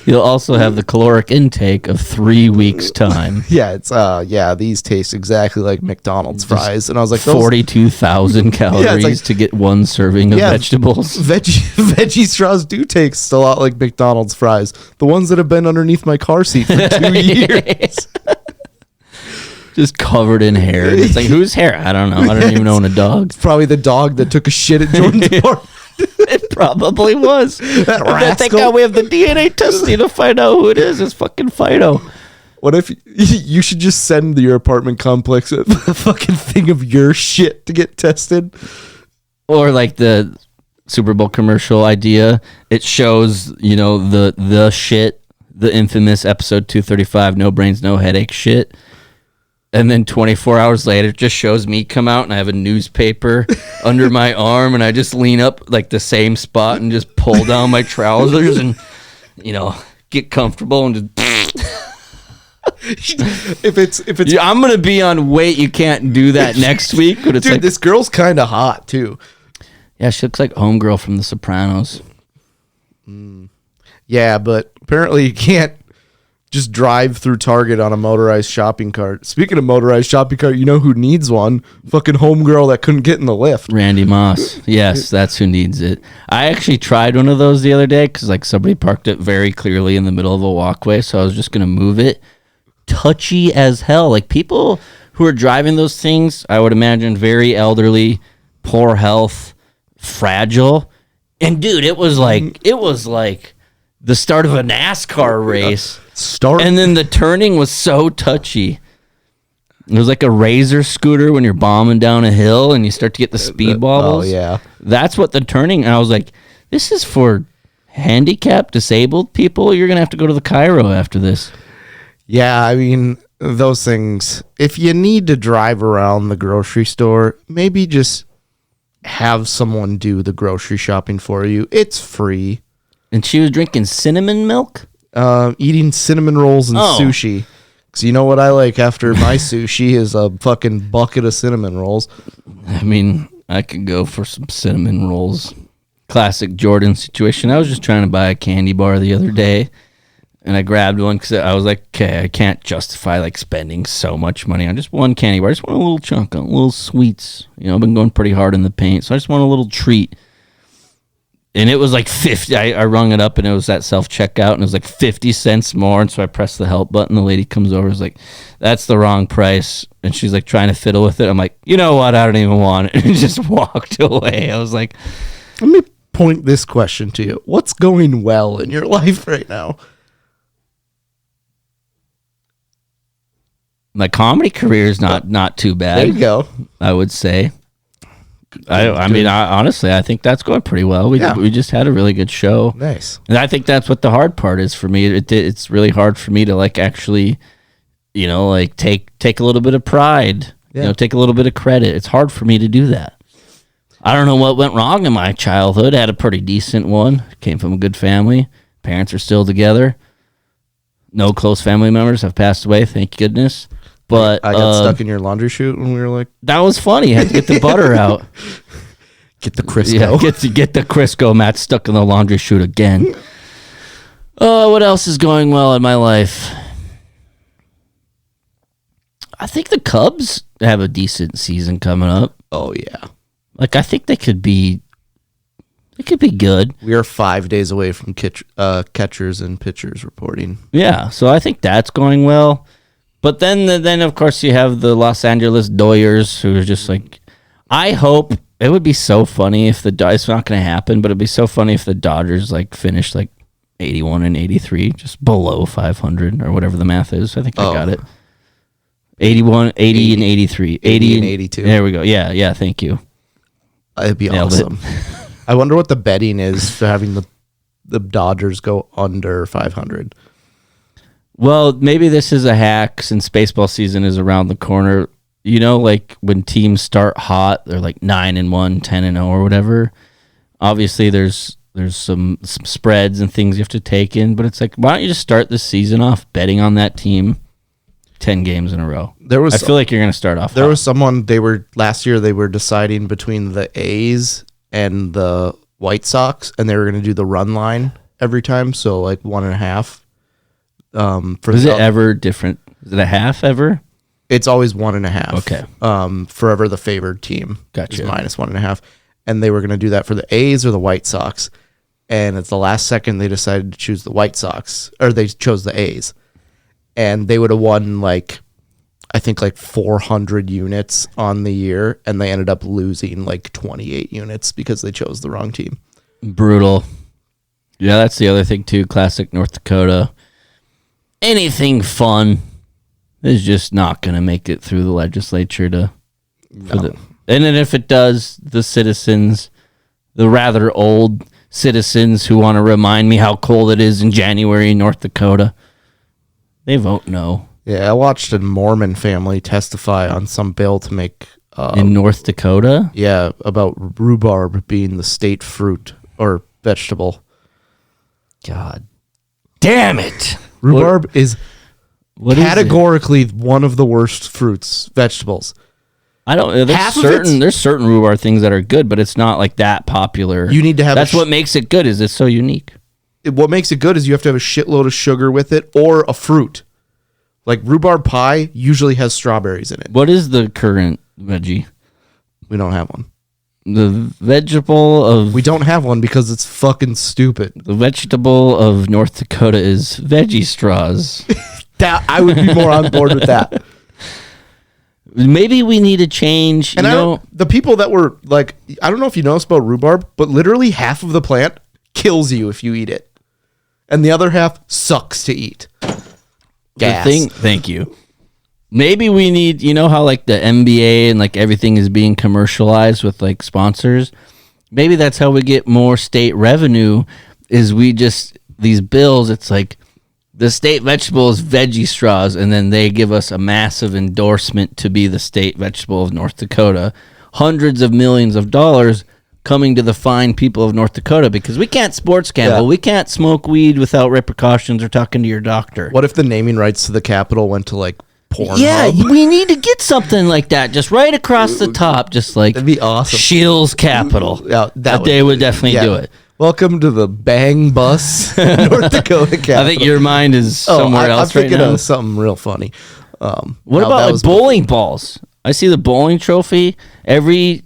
You'll also have the caloric intake of 3 weeks' time. Yeah, it's these taste exactly like McDonald's fries. And I was like, 42,000 calories to get one serving of vegetables. Veggie straws do taste a lot like McDonald's fries. The ones that have been underneath my car seat for 2 years. Just covered in hair. It's like, whose hair? I don't know. I don't even own a dog. It's probably the dog that took a shit at Jordan's apartment. It probably was. Thank God we have the DNA testing to find out who it is. It's fucking Fido. What if you should just send your apartment complex a fucking thing of your shit to get tested? Or like the Super Bowl commercial idea. It shows, the shit, the infamous episode 235, no brains, no headache shit. And then 24 hours later, it just shows me come out and I have a newspaper under my arm and I just lean up like the same spot and just pull down my trousers and, get comfortable and just. if it's I'm going to be on Wait, You Can't Do That next week. But it's dude, this girl's kind of hot too. Yeah, she looks like homegirl from The Sopranos. Yeah, but apparently you can't just drive through Target on a motorized shopping cart. Speaking of motorized shopping cart, you know who needs one? Fucking homegirl that couldn't get in the lift. Randy Moss. Yes, that's who needs it. I actually tried one of those the other day because somebody parked it very clearly in the middle of a walkway, so I was just going to move it. Touchy as hell. Like people who are driving those things, I would imagine very elderly, poor health, fragile. And dude, it was like the start of a NASCAR race. And then the turning was so touchy. It was like a razor scooter when you're bombing down a hill and you start to get the speed wobbles. Oh, yeah. That's what the turning. And I was like, this is for handicapped, disabled people. You're going to have to go to the Cairo after this. Yeah, I mean, those things. If you need to drive around the grocery store, maybe just have someone do the grocery shopping for you. It's free. And she was drinking cinnamon milk? Eating cinnamon rolls and sushi. Because you know what I like after my sushi is a fucking bucket of cinnamon rolls. I mean, I could go for some cinnamon rolls. Classic Jordan situation. I was just trying to buy a candy bar the other day. And I grabbed one because I was like, okay, I can't justify spending so much money on just one candy bar. I just want a little chunk, a little sweets. I've been going pretty hard in the paint. So I just want a little treat. And it was like 50. I rung it up and it was at self-checkout and it was like 50 cents more. And so I pressed the help button. The lady comes over and is like, that's the wrong price. And she's like trying to fiddle with it. I'm like, you know what? I don't even want it. And just walked away. I was like, let me point this question to you. What's going well in your life right now? My comedy career is not too bad. There you go. I would say. I mean, honestly, I think that's going pretty well. We just had a really good show. Nice. And I think that's what the hard part is for me. It's really hard for me to actually you know, like take a little bit of pride, Yeah. you know, take a little bit of credit. It's hard for me to do that. I don't know what went wrong in my childhood. I had a pretty decent one. Came from a good family. Parents are still together. No close family members have passed away, thank goodness. But I got stuck in your laundry chute when we were like, that was funny. Had to get the butter out. get the Crisco. Yeah, get the Crisco. Matt stuck in the laundry chute again. Oh, what else is going well in my life? I think the Cubs have a decent season coming up. Oh yeah. Like, I think they could be good. We are 5 days away from catchers and pitchers reporting. Yeah, so I think that's going well. But then of course you have the Los Angeles Doyers, who are just like, I hope it would be so funny if it's not going to happen, but it'd be so funny if the Dodgers like finish like 81 and 83, just below 500 or whatever the math is. I think I got it. 80 and 83. 80 and 82. There we go. Yeah, thank you. It'd be Nailed awesome. I wonder what the betting is for having the Dodgers go under 500. Well, maybe this is a hack since baseball season is around the corner. You know, like when teams start hot, they're like 9-1, 10-0 or whatever. Obviously, there's some spreads and things you have to take in, but it's like, why don't you just start the season off betting on that team 10 games in a row? I feel like you're going to start off There hot. was someone, last year they were deciding between the A's and the White Sox, and they were going to do the run line every time, so like 1.5. Is it ever different? Is it a half ever? It's always 1.5. Okay. Forever the favored team Gotcha. is minus 1.5, and they were going to do that for the A's or the White Sox, and at the last second they decided to choose the White Sox, or they chose the A's, and they would have won like, I think like 400 units on the year, and they ended up losing like 28 units because they chose the wrong team. Brutal. Yeah, that's the other thing too. Classic North Dakota. Anything fun is just not going to make it through the legislature and then if it does, the citizens, the rather old citizens who want to remind me how cold it is in January in North Dakota, they vote no. Yeah, I watched a Mormon family testify on some bill to make In North Dakota? yeah, about rhubarb being the state fruit or vegetable. God damn it. Rhubarb is What is it? categorically one of the worst vegetables. I don't. Half of it's- There's certain rhubarb things that are good, but it's not like that popular. You need to have. That's what makes it good. Is it's so unique. What makes it good is you have to have a shitload of sugar with it or a fruit. Like rhubarb pie usually has strawberries in it. What is the current veggie? We don't have one. The vegetable of We don't have one because it's fucking stupid. the vegetable of North Dakota is veggie straws. That I would be more on board with that. Maybe we need to change. And the people that were like, I don't know if you know about rhubarb, but literally half of the plant kills you if you eat it, and the other half sucks to eat. Gas. Thank you. Maybe we need, you know how like the NBA and like everything is being commercialized with like sponsors. Maybe that's how we get more state revenue. Is we just these bills? It's like the state vegetable is veggie straws, and then they give us a massive endorsement to be the state vegetable of North Dakota. Hundreds of millions of dollars coming to the fine people of North Dakota because we can't sports gamble. Yeah. We can't smoke weed without repercussions or talking to your doctor. What if the naming rights to the Capitol went to like Pornhub? Yeah, we need to get something like that, just right across the top, just like That'd be awesome. Shields Capital. Yeah, They would definitely do it. Welcome to the Bang Bus North Dakota Capitol. I think your mind is somewhere else I'm right thinking now. of something real funny. What no, about that like was bowling balls? I see the bowling trophy. Every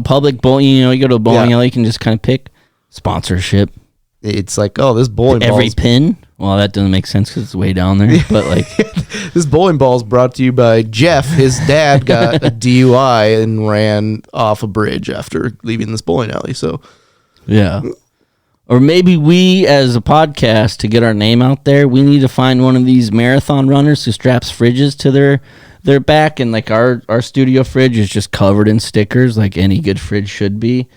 public bowling. You go to a bowling alley, you can just kind of pick sponsorship. It's like, oh, this bowling ball. Every pin. Well, that doesn't make sense because it's way down there. But like, This bowling ball is brought to you by Jeff. His dad got a DUI and ran off a bridge after leaving this bowling alley. So yeah. Or maybe we, as a podcast, to get our name out there, we need to find one of these marathon runners who straps fridges to their back, and like our studio fridge is just covered in stickers, like any good fridge should be.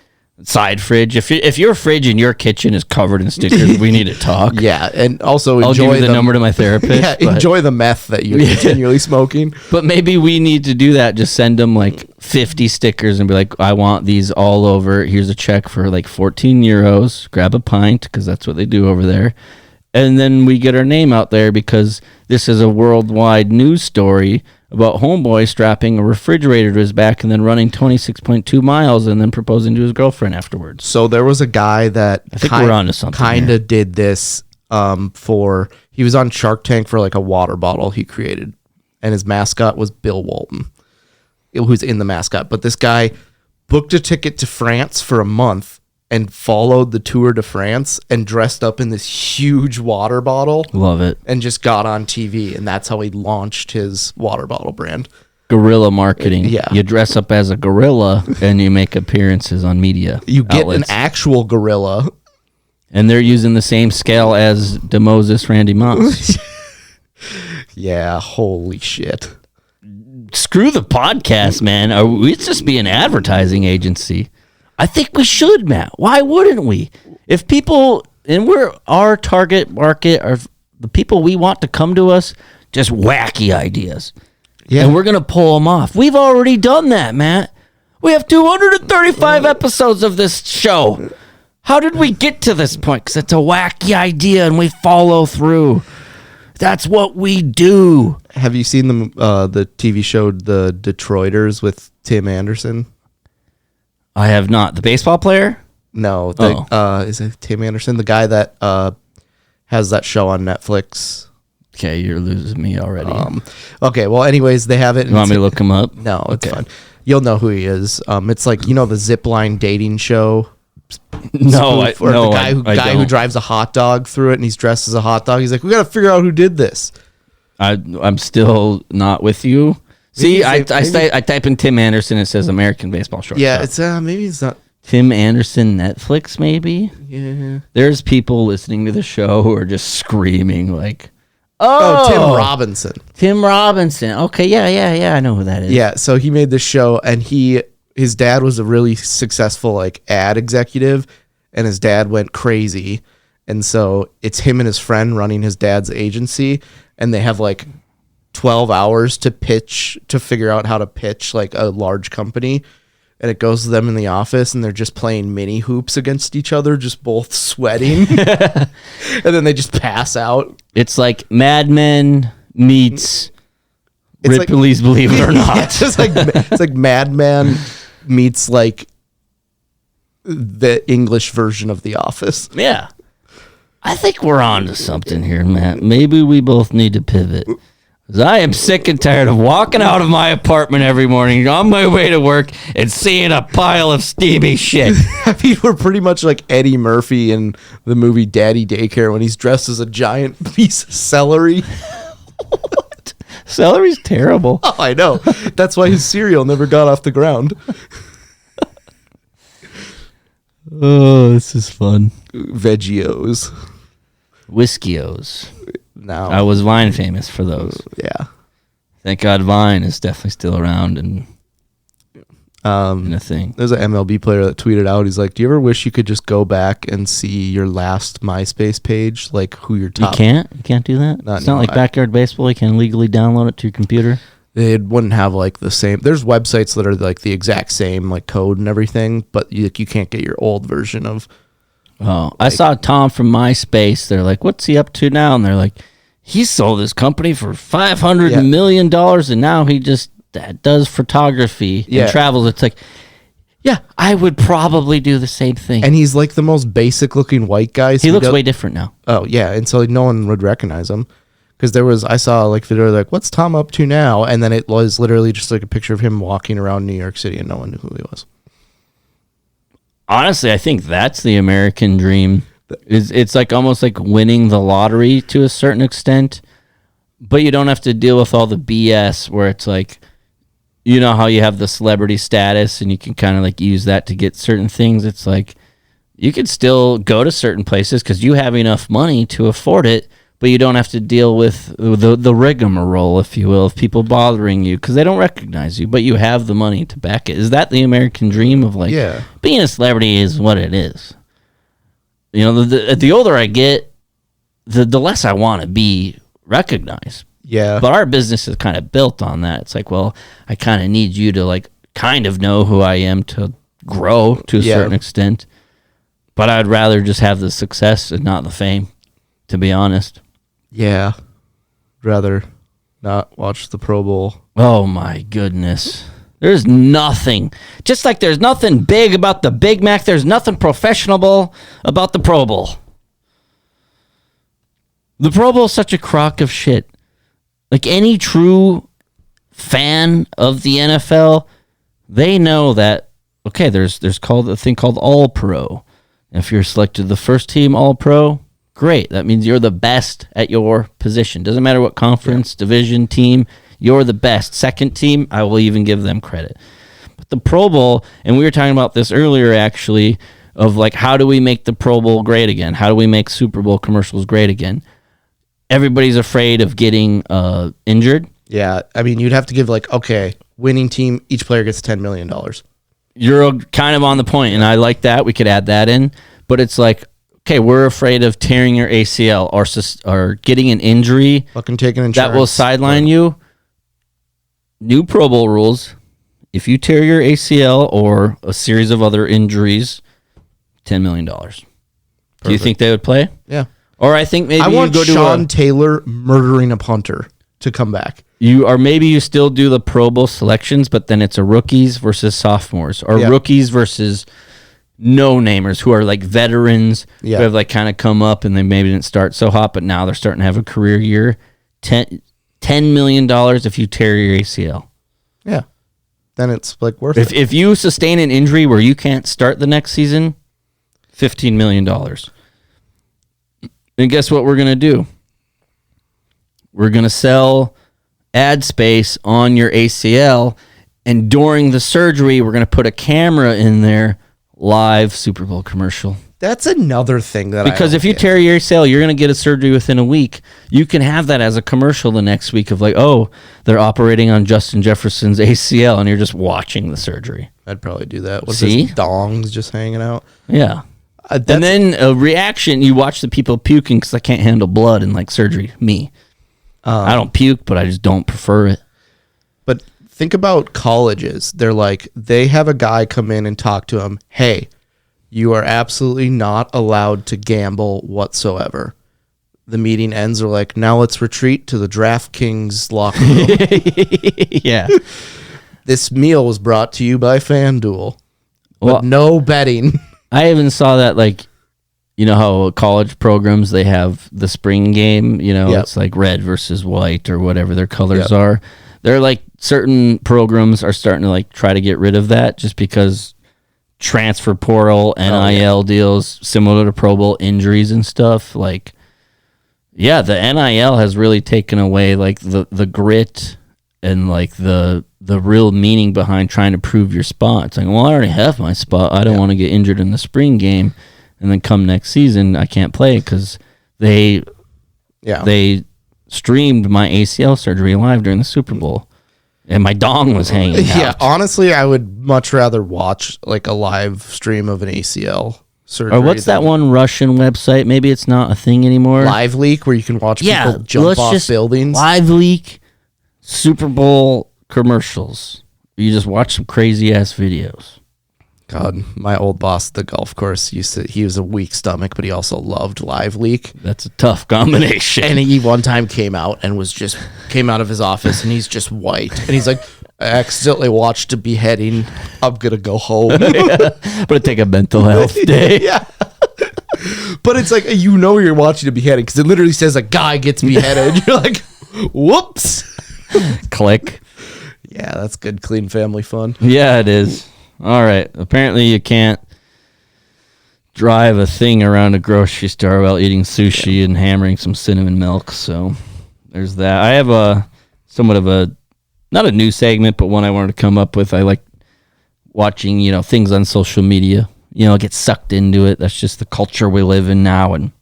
side fridge. If your fridge in your kitchen is covered in stickers, we need to talk. Yeah, and also I'll enjoy give you the number to my therapist. Yeah, but- enjoy the meth that you're continually smoking. But maybe we need to do that. Just send them like 50 stickers and be like, I want these all over. Here's a check for like 14 euros. Grab a pint because that's what they do over there. And then we get our name out there because this is a worldwide news story about homeboy strapping a refrigerator to his back and then running 26.2 miles and then proposing to his girlfriend afterwards. So there was a guy that I think we're onto something kind here. of did this he was on Shark Tank for like a water bottle he created, and his mascot was Bill Walton, who's in the mascot. But this guy booked a ticket to France for a month and followed the Tour de France and dressed up in this huge water bottle. Love it. And just got on TV, and that's how he launched his water bottle brand. Guerrilla marketing. Yeah. You dress up as a gorilla and you make appearances on media. You get outlets. an actual gorilla. And they're using the same scale as Moses Randy Moss. Yeah, holy shit. Screw the podcast, man. It's just be an advertising agency. I think we should, Matt. Why wouldn't we? If people, and we're our target market, are the people we want to come to us, just wacky ideas. Yeah. And we're going to pull them off. We've already done that, Matt. We have 235 episodes of this show. How did we get to this point? Because it's a wacky idea and we follow through. That's what we do. Have you seen the TV show The Detroiters with Tim Anderson? I have not. The baseball player? No. Is it Tim Anderson? The guy that has that show on Netflix. Okay, you're losing me already. Okay, well, anyways, they have it. You want me to look him up? No, it's Okay. fine. You'll know who he is. It's like, the Zipline dating show. No, Spoof, or the guy who don't. drives a hot dog through it, and he's dressed as a hot dog. He's like, we got to figure out who did this. I'm still not with you. See, I maybe- type in Tim Anderson. It says American baseball shortstop. Yeah, it's maybe it's not. Tim Anderson Netflix. Maybe Yeah. there's people listening to the show who are just screaming like, Oh, "Oh, Tim Robinson. Tim Robinson." Okay, yeah. I know who that is. Yeah, so he made this show, and his dad was a really successful like ad executive, and his dad went crazy, and so it's him and his friend running his dad's agency, and they have like 12 hours to figure out how to pitch like a large company, and it goes to them in the office, and they're just playing mini hoops against each other, just both sweating, and then they just pass out. It's like Mad Men meets It's like- Ripley's Believe It or Not. It's like Mad Men meets like the English version of The Office. Yeah. I think we're on to something here, Matt. Maybe we both need to pivot. 'Cause I am sick and tired of walking out of my apartment every morning on my way to work and seeing a pile of steamy shit. I mean, we're pretty much like Eddie Murphy in the movie Daddy Daycare when he's dressed as a giant piece of celery. Celery's terrible. Oh, I know. That's why his cereal never got off the ground. Oh, this is fun. Veggios. Whiskios. Now. I was Vine famous for those. Yeah. Thank God Vine is definitely still around and a thing. There's an MLB player that tweeted out. He's like, "Do you ever wish you could just go back and see your last MySpace page, like who your You top?" can't do that? Not It's not like anymore. Backyard Baseball. You can legally download it to your computer. It wouldn't have like the same. There's websites that are like the exact same like code and everything, but you can't get your old version of. Oh, I saw Tom from MySpace. They're like, "What's he up to now?" And they're like, "He sold his company for $500 million, and now he just does photography and travels." It's like, yeah, I would probably do the same thing. And he's like the most basic looking white guy. So he looks way different now. Oh yeah, and so like, no one would recognize him because I saw like video like, "What's Tom up to now?" And then it was literally just like a picture of him walking around New York City, and no one knew who he was. Honestly, I think that's the American dream. It's like almost like winning the lottery to a certain extent, but you don't have to deal with all the BS where it's like, you know how you have the celebrity status and you can kind of like use that to get certain things. It's like you could still go to certain places because you have enough money to afford it, but you don't have to deal with the rigmarole, if you will, of people bothering you because they don't recognize you, but you have the money to back it. Is that the American dream of like being a celebrity is what it is? You know, the older I get, the less I want to be recognized. Yeah. But our business is kind of built on that. It's like, well, I kind of need you to like kind of know who I am to grow to a certain extent. But I'd rather just have the success and not the fame, to be honest. Yeah. Rather not watch the Pro Bowl. Oh, my goodness. There's nothing. Just like there's nothing big about the Big Mac, there's nothing professional about the Pro Bowl. The Pro Bowl is such a crock of shit. Like any true fan of the NFL, they know that, okay, there's called a thing called All-Pro. If you're selected the first team All-Pro, great. That means you're the best at your position. Doesn't matter what conference, division, team, you're the best. Second team, I will even give them credit. But the Pro Bowl, and we were talking about this earlier actually, of like how do we make the Pro Bowl great again? How do we make Super Bowl commercials great again? Everybody's afraid of getting injured. Yeah, I mean, you'd have to give like, okay, winning team, each player gets $10 million. You're kind of on the point, and I like that. We could add that in. But it's like, okay, we're afraid of tearing your ACL or getting an injury Fucking taking insurance. that will sideline you. New Pro Bowl rules. If you tear your ACL or a series of other injuries, $10 million. Do you think they would play? Yeah. Or I think maybe I want you go Sean Taylor murdering a punter to come back. or maybe you still do the Pro Bowl selections, but then it's a rookies versus sophomores, or rookies versus no-namers who are like veterans who have like kind of come up and they maybe didn't start so hot, but now they're starting to have a career year. $10 million if you tear your ACL. Yeah. Then it's like worth it. If you sustain an injury where you can't start the next season, $15 million. And guess what we're going to do? We're going to sell ad space on your ACL, and during the surgery, we're going to put a camera in there, live Super Bowl commercial. That's another thing that Because if you tear your ACL, you're going to get a surgery within a week. You can have that as a commercial the next week of like, oh, they're operating on Justin Jefferson's ACL, and you're just watching the surgery. I'd probably do that. What's See? his dongs just hanging out? Yeah. And then a reaction, you watch the people puking because I can't handle blood in like surgery. Me. I don't puke, but I just don't prefer it. But think about colleges. They're like, they have a guy come in and talk to him. Hey, you are absolutely not allowed to gamble whatsoever. The meeting ends. They're like, now let's retreat to the DraftKings locker room. Yeah. This meal was brought to you by FanDuel. But Well, no betting. I even saw that, like, you know how college programs, they have the spring game, you know, it's like red versus white or whatever their colors are. They're like, certain programs are starting to like try to get rid of that just because transfer portal, NIL deals, similar to Pro Bowl injuries and stuff. Like, yeah, the NIL has really taken away like the grit and like the real meaning behind trying to prove your spot. It's like, well, I already have my spot. I don't want to get injured in the spring game, and then come next season I can't play because they streamed my ACL surgery live during the Super Bowl, and my dong was hanging out. Yeah, honestly, I would much rather watch like a live stream of an ACL surgery. Or what's that one Russian website? Maybe it's not a thing anymore. Live Leak, where you can watch people jump off buildings. Live Leak Super Bowl commercials. You just watch some crazy ass videos. God, my old boss at the golf course he was a weak stomach, but he also loved Live Leak. That's a tough combination. And he one time came out of his office and he's just white. And he's like, I accidentally watched a beheading. I'm gonna go home. But take a mental health day. Yeah. But it's like, you're watching a beheading because it literally says a guy gets beheaded. You're like, whoops. Click. Yeah, that's good, clean family fun. Yeah, it is. All right. Apparently you can't drive a thing around a grocery store while eating sushi and hammering some cinnamon milk. So there's that. I have somewhat of a, not a new segment, but one I wanted to come up with. I like watching, things on social media, get sucked into it. That's just the culture we live in now. And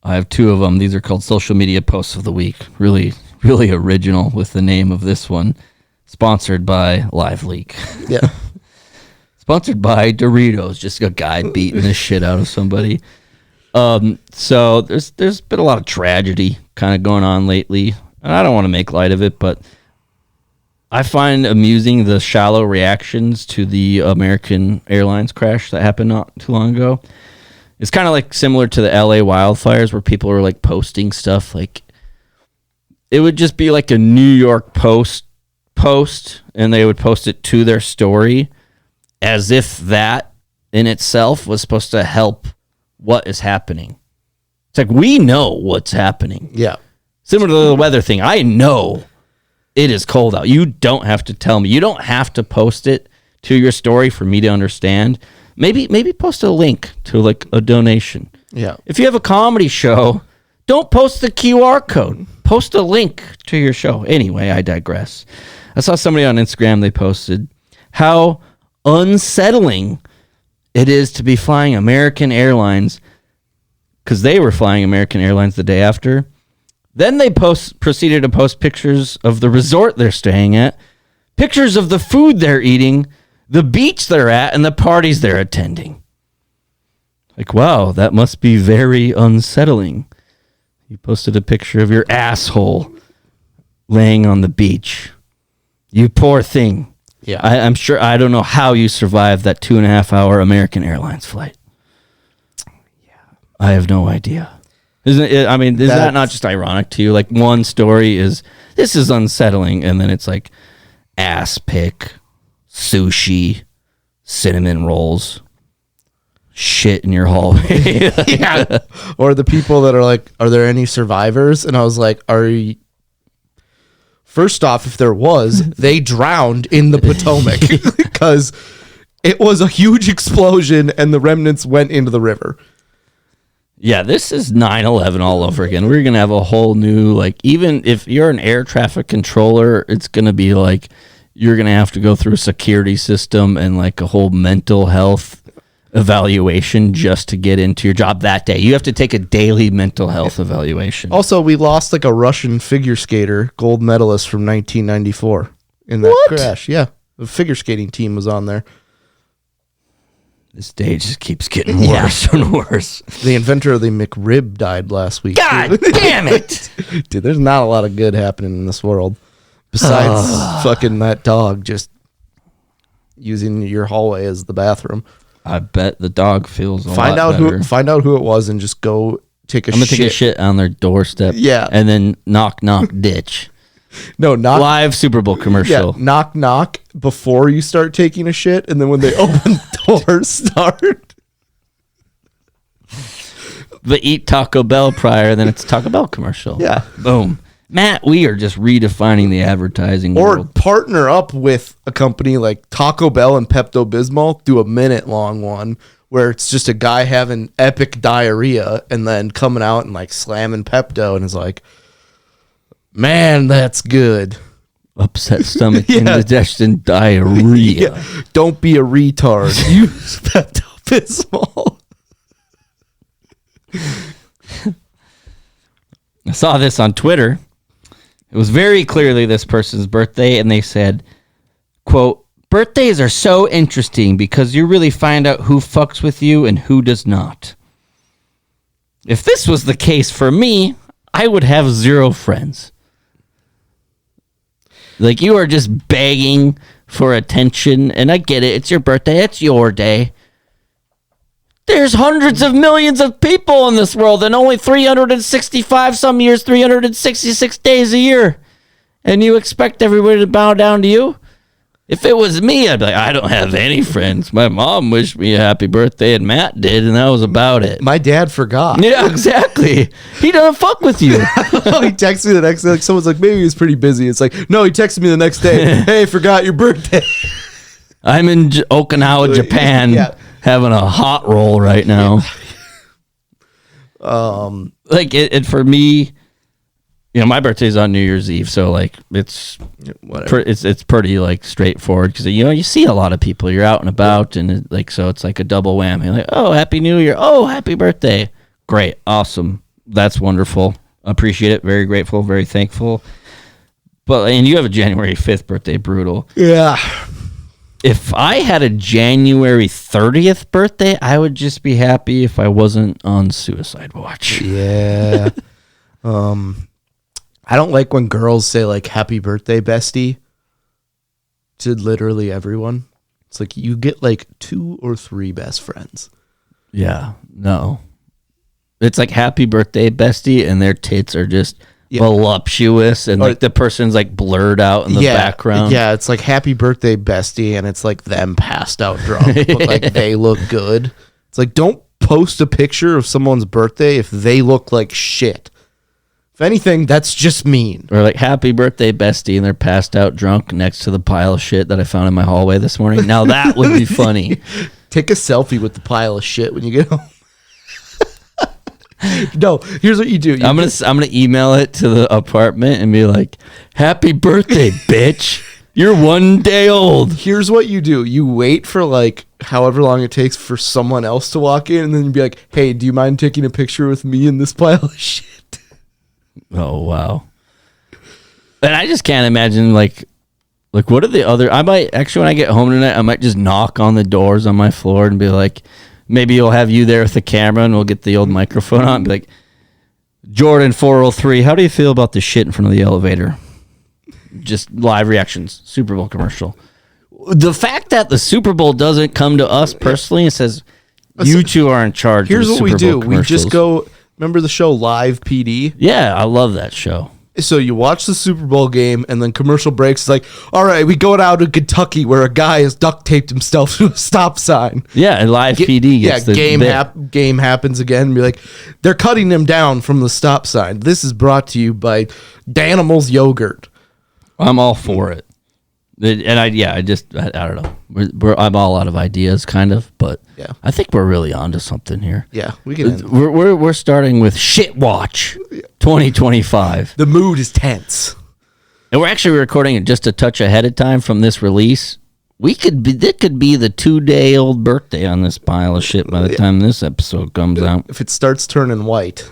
I have two of them. These are called social media posts of the week. Really, really original with the name of this one. Sponsored by LiveLeak. Yeah. Sponsored by Doritos. Just a guy beating the shit out of somebody. So there's been a lot of tragedy kind of going on lately. And I don't want to make light of it, but I find amusing the shallow reactions to the American Airlines crash that happened not too long ago. It's kind of like similar to the LA wildfires where people are like posting stuff like it would just be like a New York Post and they would post it to their story as if that in itself was supposed to help what is happening. It's like we know what's happening. Yeah. Similar to the weather thing. I know it is cold out. You don't have to tell me. You don't have to post it to your story for me to understand. Maybe post a link to like a donation. Yeah. If you have a comedy show, don't post the QR code. Post a link to your show. Anyway, I digress. I saw somebody on Instagram, they posted how unsettling it is to be flying American Airlines because they were flying American Airlines the day after. Then they proceeded to post pictures of the resort they're staying at, pictures of the food they're eating, the beach they're at, and the parties they're attending. Like, wow, that must be very unsettling. You posted a picture of your asshole laying on the beach. You poor thing. Yeah. I'm sure, I don't know how you survived that 2.5-hour American Airlines flight. Yeah. I have no idea. Isn't it? I mean, is that not just ironic to you? Like one story is, this is unsettling, and then it's like ass pick, sushi, cinnamon rolls, shit in your hallway. Yeah. Or the people that are like, are there any survivors? And I was like, first off, if there was, they drowned in the Potomac because it was a huge explosion and the remnants went into the river. Yeah, this is 9/11 all over again. We're going to have a whole new, like, even if you're an air traffic controller, it's going to be like, you're going to have to go through a security system and like a whole mental health evaluation just to get into your job that day. You have to take a daily mental health evaluation. Also, we lost like a Russian figure skater, gold medalist from 1994 in that crash. Yeah, the figure skating team was on there. This day just keeps getting worse and worse. The inventor of the McRib died last week. God damn it! Dude, there's not a lot of good happening in this world. Besides fucking that dog just using your hallway as the bathroom. I bet the dog feels a lot better. Find out who it was and just go take a shit. I'm going to take a shit on their doorstep. Yeah. And then knock, ditch. No, knock. Live Super Bowl commercial. Yeah, knock before you start taking a shit, and then when they open the door, start. But eat Taco Bell prior, then it's Taco Bell commercial. Yeah. Boom. Matt, we are just redefining the advertising Or world. partner up with a company like Taco Bell and Pepto-Bismol, do a minute-long one where it's just a guy having epic diarrhea and then coming out and like slamming Pepto and is like, man, that's good. Upset stomach, indigestion, diarrhea. Yeah. Don't be a retard. Use Pepto-Bismol. I saw this on Twitter. It was very clearly this person's birthday, and they said, quote, birthdays are so interesting because you really find out who fucks with you and who does not. If this was the case for me, I would have 0 friends. Like, you are just begging for attention, and I get it. It's your birthday. It's your day. There's hundreds of millions of people in this world and only 365, some years, 366 days a year. And you expect everybody to bow down to you? If it was me, I'd be like, I don't have any friends. My mom wished me a happy birthday and Matt did, and that was about it. My dad forgot. Yeah, exactly. He doesn't fuck with you. He texted me the next day. Like, someone's like, maybe he was pretty busy. It's like, no, he texted me the next day. Hey, forgot your birthday. I'm in Okinawa, Japan. Yeah. Having a hot roll right now. Like it for me, you know, my birthday's on New Year's Eve, so like it's it's pretty like straightforward because you know you see a lot of people, you're out and about, and so it's like a double whammy. Like, oh, happy New Year, oh, happy birthday, great, awesome, that's wonderful. Appreciate it. Very grateful. Very thankful. And you have a January 5th birthday, brutal. Yeah. If I had a January 30th birthday, I would just be happy if I wasn't on suicide watch. Yeah. I don't like when girls say like happy birthday, bestie, to literally everyone. It's like you get like 2 or 3 best friends. Yeah, no. It's like happy birthday, bestie, and their tits are just voluptuous, and like the person's like blurred out in the background. Yeah, it's like happy birthday, bestie, and it's like them passed out drunk, but like they look good. It's like, don't post a picture of someone's birthday if they look like shit. If anything, that's just mean. Or like happy birthday, bestie, and they're passed out drunk next to the pile of shit that I found in my hallway this morning. Now that would be funny. Take a selfie with the pile of shit when you get home. No, here's what you do. I'm gonna email it to the apartment and be like, happy birthday, bitch. You're 1 day old. Here's what you do. You wait for like however long it takes for someone else to walk in, and then you be like, hey, do you mind taking a picture with me in this pile of shit? Oh, wow. And I just can't imagine, like what are the other... I might, actually, when I get home tonight, I might just knock on the doors on my floor and be like, maybe you'll have you there with the camera, and we'll get the old microphone on and be like, Jordan 403, how do you feel about the shit in front of the elevator? Just live reactions. Super Bowl commercial. The fact that the Super Bowl doesn't come to us personally and says, you two are in charge. Here's of the what we Super Bowl do. We just go... Remember the show Live PD? Yeah, I love that show. So you watch the Super Bowl game, and then commercial breaks. It's like, all right, we go down to Kentucky where a guy has duct taped himself to a stop sign. Yeah, and Live PD gets the game happens again. Be like, they're cutting him down from the stop sign. This is brought to you by Danimals Yogurt. I'm all for it. And I don't know. I'm all out of ideas, kind of, but yeah, I think we're really onto something here. Yeah, we can. We're starting with Shit Watch 2025. The mood is tense, and we're actually recording it just a touch ahead of time from this release. It could be the 2-day-old birthday on this pile of shit by the time this episode comes out. If it starts turning white,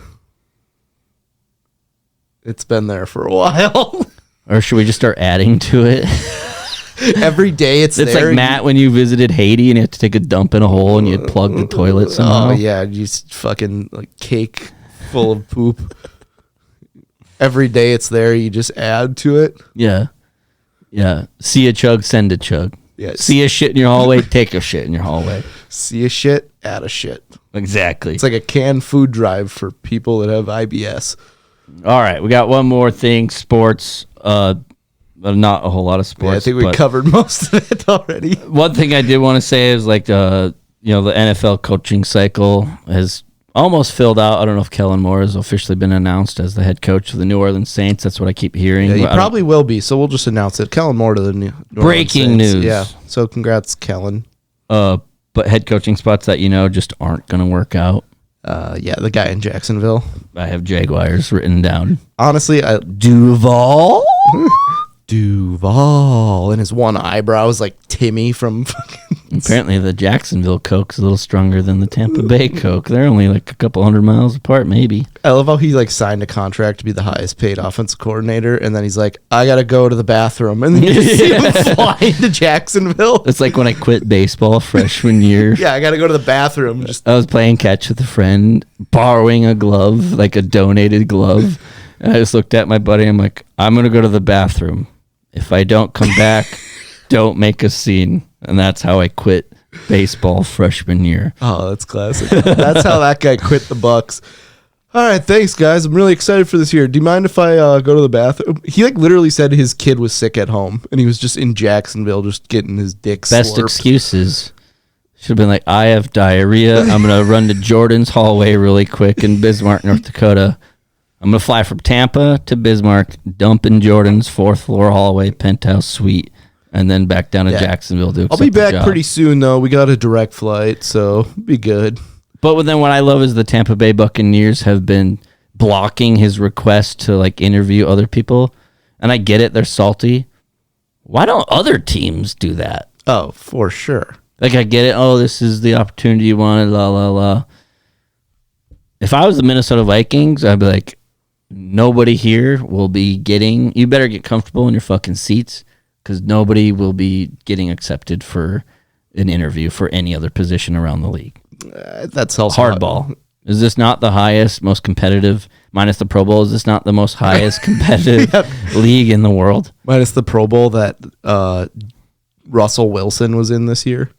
it's been there for a while. Or should we just start adding to it? Every day it's there. It's like Matt when you visited Haiti and you had to take a dump in a hole and you had plugged the toilet somehow. Oh, yeah. You just fucking like cake full of poop. Every day it's there. You just add to it. Yeah. Yeah. See a chug, send a chug. Yes. See a shit in your hallway, take a shit in your hallway. See a shit, add a shit. Exactly. It's like a canned food drive for people that have IBS. All right. We got one more thing. Sports. Not a whole lot of sports. Yeah, I think we covered most of it already. One thing I did want to say is like, the NFL coaching cycle has almost filled out. I don't know if Kellen Moore has officially been announced as the head coach of the New Orleans Saints. That's what I keep hearing. Yeah, he probably will be. So we'll just announce it. Kellen Moore to the New Orleans Breaking Saints. news. Yeah. So congrats, Kellen. But head coaching spots that just aren't going to work out. Yeah, the guy in Jacksonville. I have Jaguars written down. Honestly, Duval. Duval, and his one eyebrow is like Timmy from fucking... Apparently the Jacksonville Coke's a little stronger than the Tampa Bay Coke. They're only like a couple 100 miles apart, maybe. I love how he like signed a contract to be the highest paid offensive coordinator, and then he's like, I gotta go to the bathroom, and then you see him flying to Jacksonville. It's like when I quit baseball freshman year. Yeah, I gotta go to the bathroom. I was playing catch with a friend, borrowing a glove, like a donated glove, and I just looked at my buddy. I'm like, I'm gonna go to the bathroom. If I don't come back, don't make a scene. And that's how I quit baseball freshman year. Oh, that's classic. That's how that guy quit the Bucks. All right, thanks, guys. I'm really excited for this year. Do you mind if I go to the bathroom? He like literally said his kid was sick at home, and he was just in Jacksonville just getting his dick Best slurped. excuses. Should have been like, I have diarrhea. I'm going to run to Jordan's hallway really quick in Bismarck, North Dakota. I'm going to fly from Tampa to Bismarck, dump in Jordan's 4th floor hallway penthouse suite, and then back down to Jacksonville to I'll be back pretty soon, though. We got a direct flight, so be good. But then what I love is the Tampa Bay Buccaneers have been blocking his request to like interview other people. And I get it. They're salty. Why don't other teams do that? Oh, for sure. Like I get it. Oh, this is the opportunity you wanted, la, la, la. if I was the Minnesota Vikings, I'd be like, nobody here will be getting, you better get comfortable in your fucking seats because nobody will be getting accepted for an interview for any other position around the league. That's also Hardball. Is this not the highest, most competitive, minus the Pro Bowl, is this not the most highest competitive league in the world? Minus the Pro Bowl that Russell Wilson was in this year.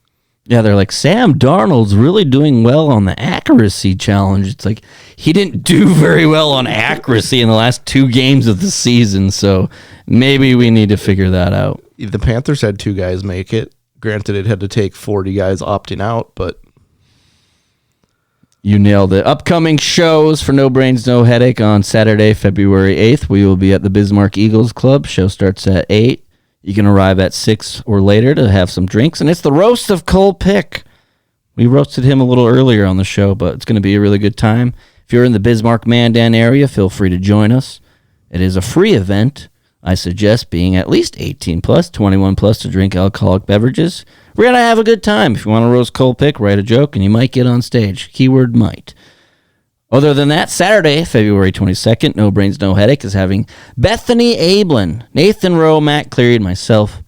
Yeah, they're like, Sam Darnold's really doing well on the accuracy challenge. It's like, he didn't do very well on accuracy in the last 2 games of the season, so maybe we need to figure that out. The Panthers had 2 guys make it. Granted, it had to take 40 guys opting out, but... You nailed it. Upcoming shows for No Brains, No Headache on Saturday, February 8th. We will be at the Bismarck Eagles Club. Show starts at 8. You can arrive at 6 or later to have some drinks. And it's the roast of Cole Pick. We roasted him a little earlier on the show, but it's going to be a really good time. If you're in the Bismarck-Mandan area, feel free to join us. It is a free event. I suggest being at least 18 plus, 21 plus to drink alcoholic beverages. We're going to have a good time. If you want to roast Cole Pick, write a joke, and you might get on stage. Keyword might. Other than that, Saturday, February 22nd, No Brains, No Headache is having Bethany Ablin, Nathan Rowe, Matt Cleary, and myself.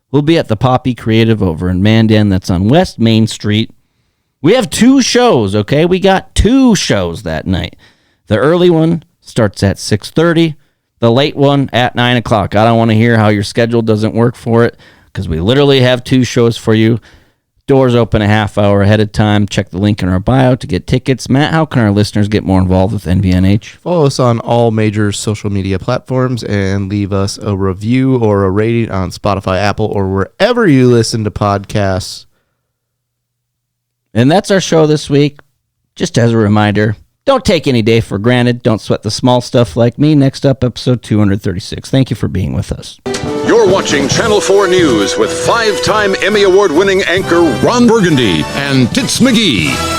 We'll be at the Poppy Creative over in Mandan. That's on West Main Street. We have 2 shows, okay? We got 2 shows that night. The early one starts at 6:30. The late one at 9 o'clock. I don't want to hear how your schedule doesn't work for it because we literally have 2 shows for you. Doors open a half hour ahead of time. Check the link in our bio to get tickets. Matt, how can our listeners get more involved with NBNH? Follow us on all major social media platforms and leave us a review or a rating on Spotify, Apple, or wherever you listen to podcasts. And that's our show this week. Just as a reminder, don't take any day for granted. Don't sweat the small stuff like me. Next up, episode 236. Thank you for being with us. You're watching Channel 4 News with 5-time Emmy Award-winning anchor Ron Burgundy and Tits McGee.